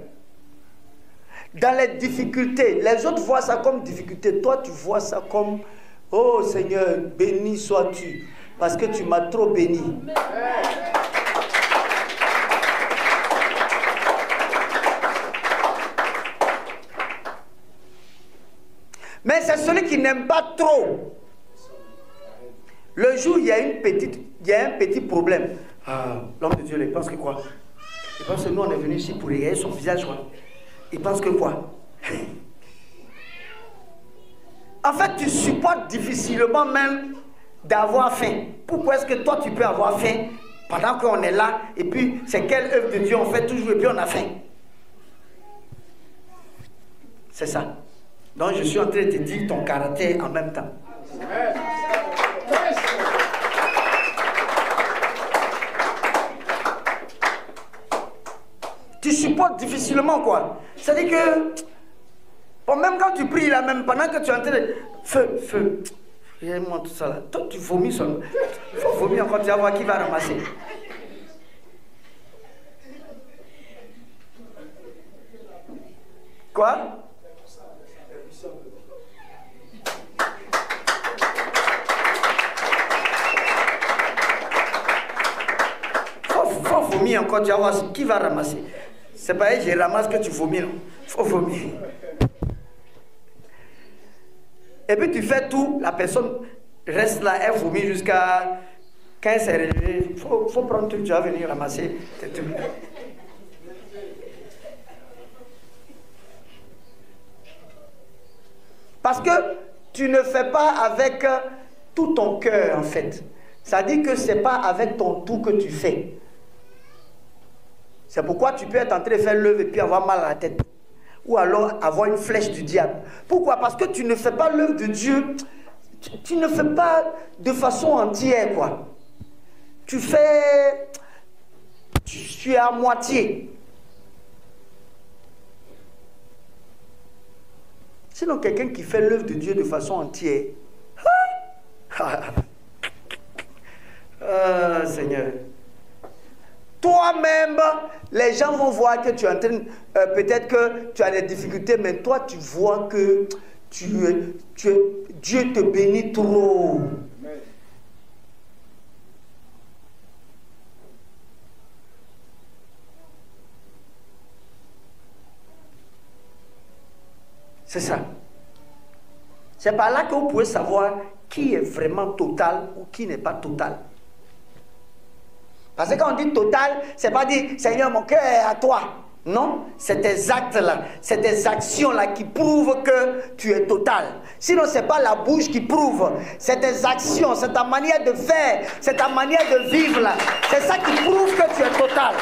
dans les difficultés, les autres voient ça comme difficulté, toi tu vois ça comme, oh Seigneur, béni sois-tu, parce que tu m'as trop béni. Mais c'est celui qui n'aime pas trop. Le jour où il y a un petit problème, l'homme de Dieu, il pense que quoi? Il pense que nous on est venus ici pour regarder son visage, quoi. Il pense que quoi? En fait, tu supportes difficilement même d'avoir faim. Pourquoi est-ce que toi tu peux avoir faim pendant qu'on est là et puis c'est quelle œuvre de Dieu on fait toujours et puis on a faim? C'est ça. Donc je suis en train de te dire ton caractère en même temps. Tu supportes difficilement quoi. C'est-à-dire que bon, même quand tu pries là, même pendant que tu es en train de feu, regarde-moi tout ça là. Toi tu vomis seulement. Il faut vomir encore, tu vas voir qui va ramasser. Quoi? Faut vomir encore, tu vas voir qui va ramasser. C'est pas je ramasse que tu vomis, non. Faut vomir. Et puis tu fais tout, la personne reste là, elle vomit jusqu'à 15 heures. Il faut prendre tout, tu vas venir ramasser. Parce que tu ne fais pas avec tout ton cœur en fait. Ça dit que ce n'est pas avec ton tout que tu fais. C'est pourquoi tu peux être en train de faire l'œuvre et puis avoir mal à la tête. Ou alors avoir une flèche du diable. Pourquoi? Parce que tu ne fais pas l'œuvre de Dieu. Tu ne fais pas de façon entière, quoi. Tu es à moitié. Sinon, quelqu'un qui fait l'œuvre de Dieu de façon entière. Seigneur. Toi-même, les gens vont voir que tu es en train, peut-être que tu as des difficultés, mais toi, tu vois que Dieu te bénit trop. C'est ça. C'est par là que vous pouvez savoir qui est vraiment total ou qui n'est pas total. Parce que quand on dit total, c'est pas dire Seigneur, mon cœur est à toi. Non, c'est tes actes-là, c'est tes actions-là qui prouvent que tu es total. Sinon, ce n'est pas la bouche qui prouve, c'est tes actions, c'est ta manière de faire, c'est ta manière de vivre là. C'est ça qui prouve que tu es total.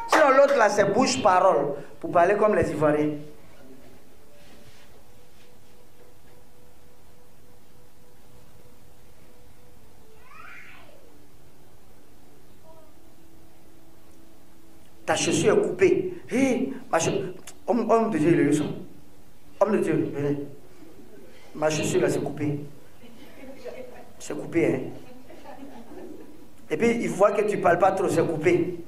Sinon, l'autre là, c'est bouche-parole, pour parler comme les Ivoiriens. Ta chaussure est coupée. Hey, homme de Dieu, il est où ça? Homme de Dieu, venez. Ma chaussure là, c'est coupée. C'est coupé, hein. Et puis, il voit que tu ne parles pas trop, c'est coupé.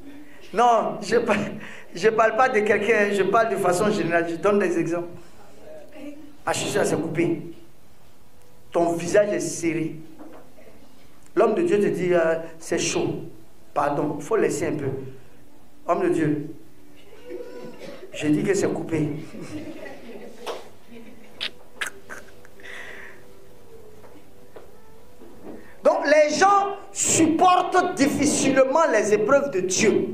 Non, je ne parle pas de quelqu'un, je parle de façon générale. Je donne des exemples. Ma chaussure là, c'est coupé. Ton visage est serré. L'homme de Dieu te dit, c'est chaud. Pardon, il faut laisser un peu. Homme de Dieu, j'ai dit que c'est coupé. Donc les gens supportent difficilement les épreuves de Dieu.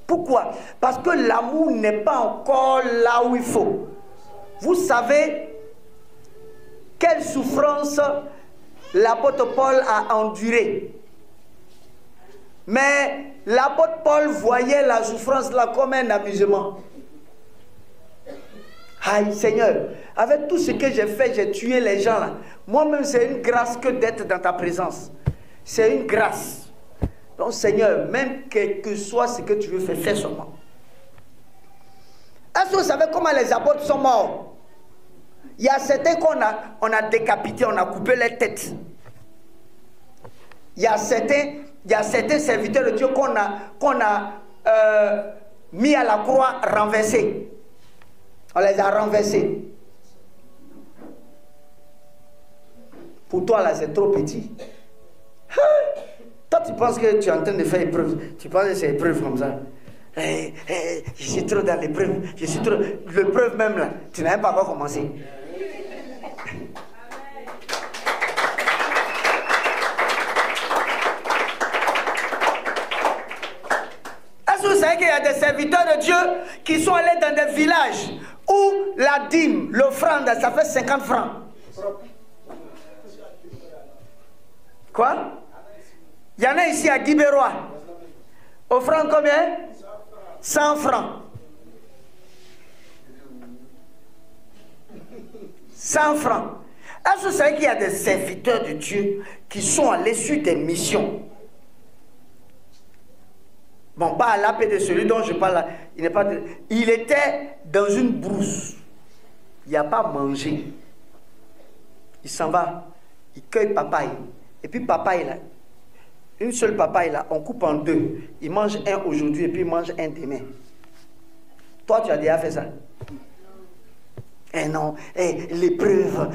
Pourquoi? Parce que l'amour n'est pas encore là où il faut. Vous savez quelle souffrance l'apôtre Paul a endurée. Mais l'apôtre Paul voyait la souffrance là comme un amusement. Aïe Seigneur, avec tout ce que j'ai fait, j'ai tué les gens là. Moi-même, c'est une grâce que d'être dans ta présence. C'est une grâce. Donc Seigneur, même quel que soit ce que tu veux faire, fais seulement. Est-ce que vous savez comment les apôtres sont morts? Il y a certains qu'on a décapités, on a coupé les têtes. Il y a certains serviteurs de Dieu qu'on a mis à la croix renversés. On les a renversés. Pour toi, là, c'est trop petit. Toi, tu penses que tu es en train de faire épreuve. Tu penses que c'est épreuve comme ça. Je suis trop dans l'épreuve. Je suis trop... L'épreuve même, là, tu n'as même pas encore commencé. Vous savez qu'il y a des serviteurs de Dieu qui sont allés dans des villages où la dîme, l'offrande, ça fait 50 francs. Quoi? Il y en a ici à Guibérois. Offrande combien? 100 francs. 100 francs. Est-ce que vous savez qu'il y a des serviteurs de Dieu qui sont allés sur des missions? Bon, pas à l'AP de celui dont je parle là. Il était dans une brousse. Il n'a pas mangé. Il s'en va. Il cueille papaye. Et puis papaye là. Une seule papaye là, on coupe en deux. Il mange un aujourd'hui et puis il mange un demain. Toi, tu as déjà fait ça? Eh non, l'épreuve,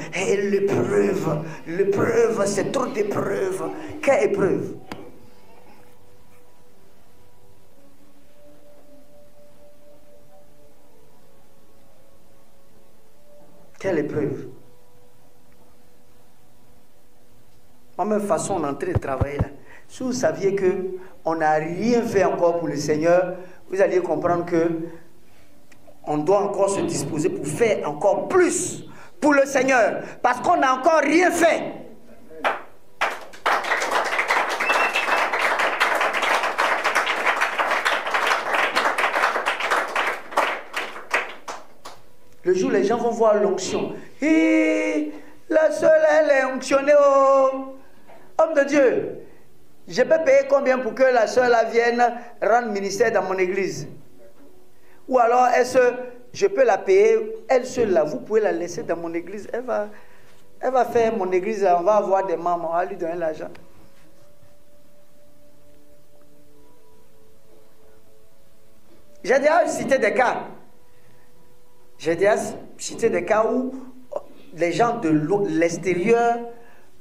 l'épreuve, c'est trop d'épreuves. Quelle épreuve? Quelle épreuve. La même façon, on est en train de travailler là. Si vous saviez qu'on n'a rien fait encore pour le Seigneur, vous alliez comprendre que on doit encore se disposer pour faire encore plus pour le Seigneur. Parce qu'on n'a encore rien fait. Le jour où les gens vont voir l'onction. Et la soeur, elle est onctionnée. Oh. Homme de Dieu, je peux payer combien pour que la soeur là vienne rendre ministère dans mon église? Ou alors, je peux la payer, elle seule là, vous pouvez la laisser dans mon église. Elle va faire mon église, on va avoir des membres, on va lui donner l'argent. J'ai déjà cité des cas. J'ai déjà cité des cas où les gens de l'extérieur,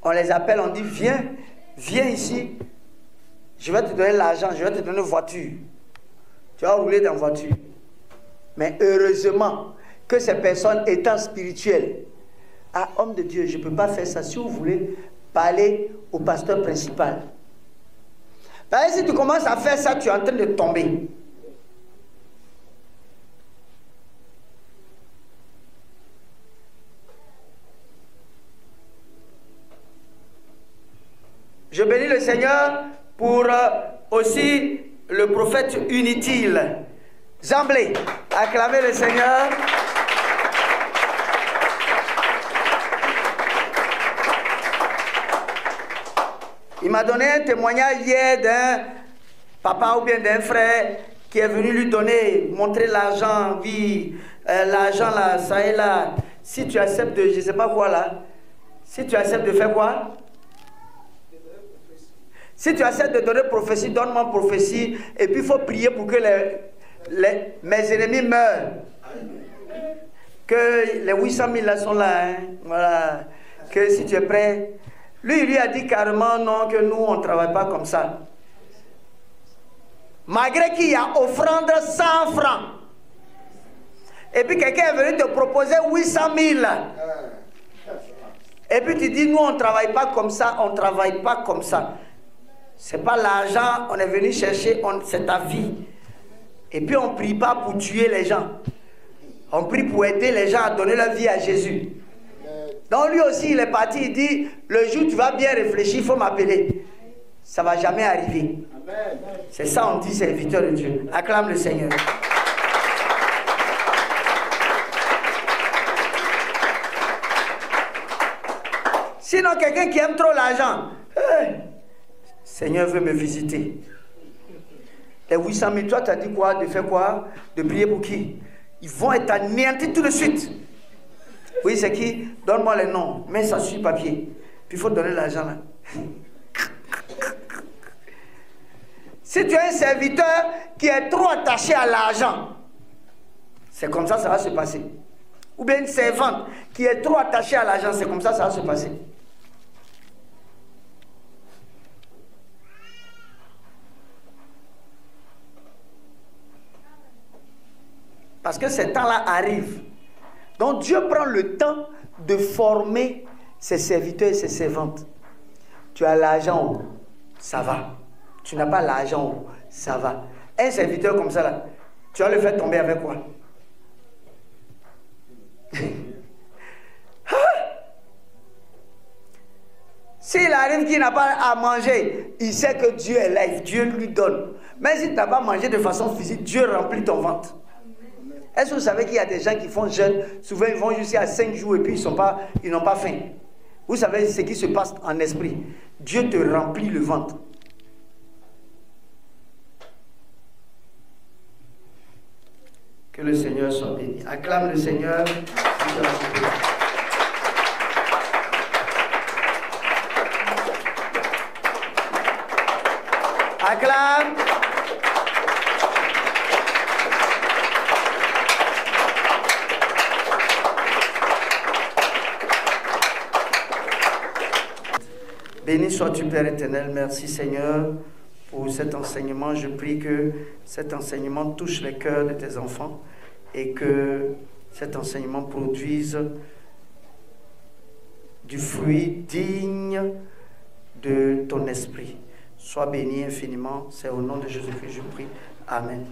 on les appelle, on dit viens ici, je vais te donner l'argent, je vais te donner une voiture. Tu vas rouler dans la voiture. Mais heureusement que ces personnes étant spirituelles, ah, homme de Dieu, je ne peux pas faire ça. Si vous voulez parler au pasteur principal. Parce que si tu commences à faire ça, tu es en train de tomber. Je bénis le Seigneur pour aussi le prophète inutile. Zamblé, acclamez le Seigneur. Il m'a donné un témoignage hier d'un papa ou bien d'un frère qui est venu lui donner, montrer l'argent, oui, l'argent là, ça est là. Si tu acceptes de, je ne sais pas quoi là, si tu acceptes de faire quoi? Si tu acceptes de donner prophétie, donne-moi prophétie, et puis il faut prier pour que mes ennemis meurent. Que les 800 000 là sont là, hein? Voilà. Que si tu es prêt. Lui, il lui a dit carrément non, que nous, on ne travaille pas comme ça. Malgré qu'il y a offrande 100 francs. Et puis quelqu'un est venu te proposer 800 000. Et puis tu dis, nous, on ne travaille pas comme ça, on ne travaille pas comme ça. Ce n'est pas l'argent, on est venu chercher, c'est ta vie. Et puis on ne prie pas pour tuer les gens. On prie pour aider les gens à donner leur vie à Jésus. Donc lui aussi, il est parti, il dit, le jour où tu vas bien réfléchir, il faut m'appeler. Ça ne va jamais arriver. C'est ça, on dit, serviteur de Dieu. Acclame le Seigneur. Sinon, quelqu'un qui aime trop l'argent, Seigneur veut me visiter. Les 800 000, toi, tu as dit quoi? De faire quoi? De prier pour qui? Ils vont être anéantis tout de suite. Oui, c'est qui? Donne-moi les noms. Mets ça sur papier. Puis il faut donner l'argent là. Si tu es un serviteur qui est trop attaché à l'argent, c'est comme ça va se passer. Ou bien une servante qui est trop attachée à l'argent, c'est comme ça va se passer. Parce que ces temps-là arrivent. Donc Dieu prend le temps de former ses serviteurs et ses servantes. Tu as l'argent, ça va. Tu n'as pas l'argent, ça va. Un serviteur comme ça, là, tu vas le faire tomber avec quoi? S'il arrive qu'il n'a pas à manger, il sait que Dieu est là, Dieu lui donne. Mais si tu n'as pas mangé de façon physique, Dieu remplit ton ventre. Est-ce que vous savez qu'il y a des gens qui font jeûne, souvent ils vont jusqu'à 5 jours et puis ils n'ont pas faim. Vous savez ce qui se passe en esprit. Dieu te remplit le ventre. Que le Seigneur soit béni. Acclame le Seigneur. Acclame. Béni sois-tu, Père éternel. Merci, Seigneur, pour cet enseignement. Je prie que cet enseignement touche les cœurs de tes enfants et que cet enseignement produise du fruit digne de ton esprit. Sois béni infiniment. C'est au nom de Jésus-Christ que je prie. Amen.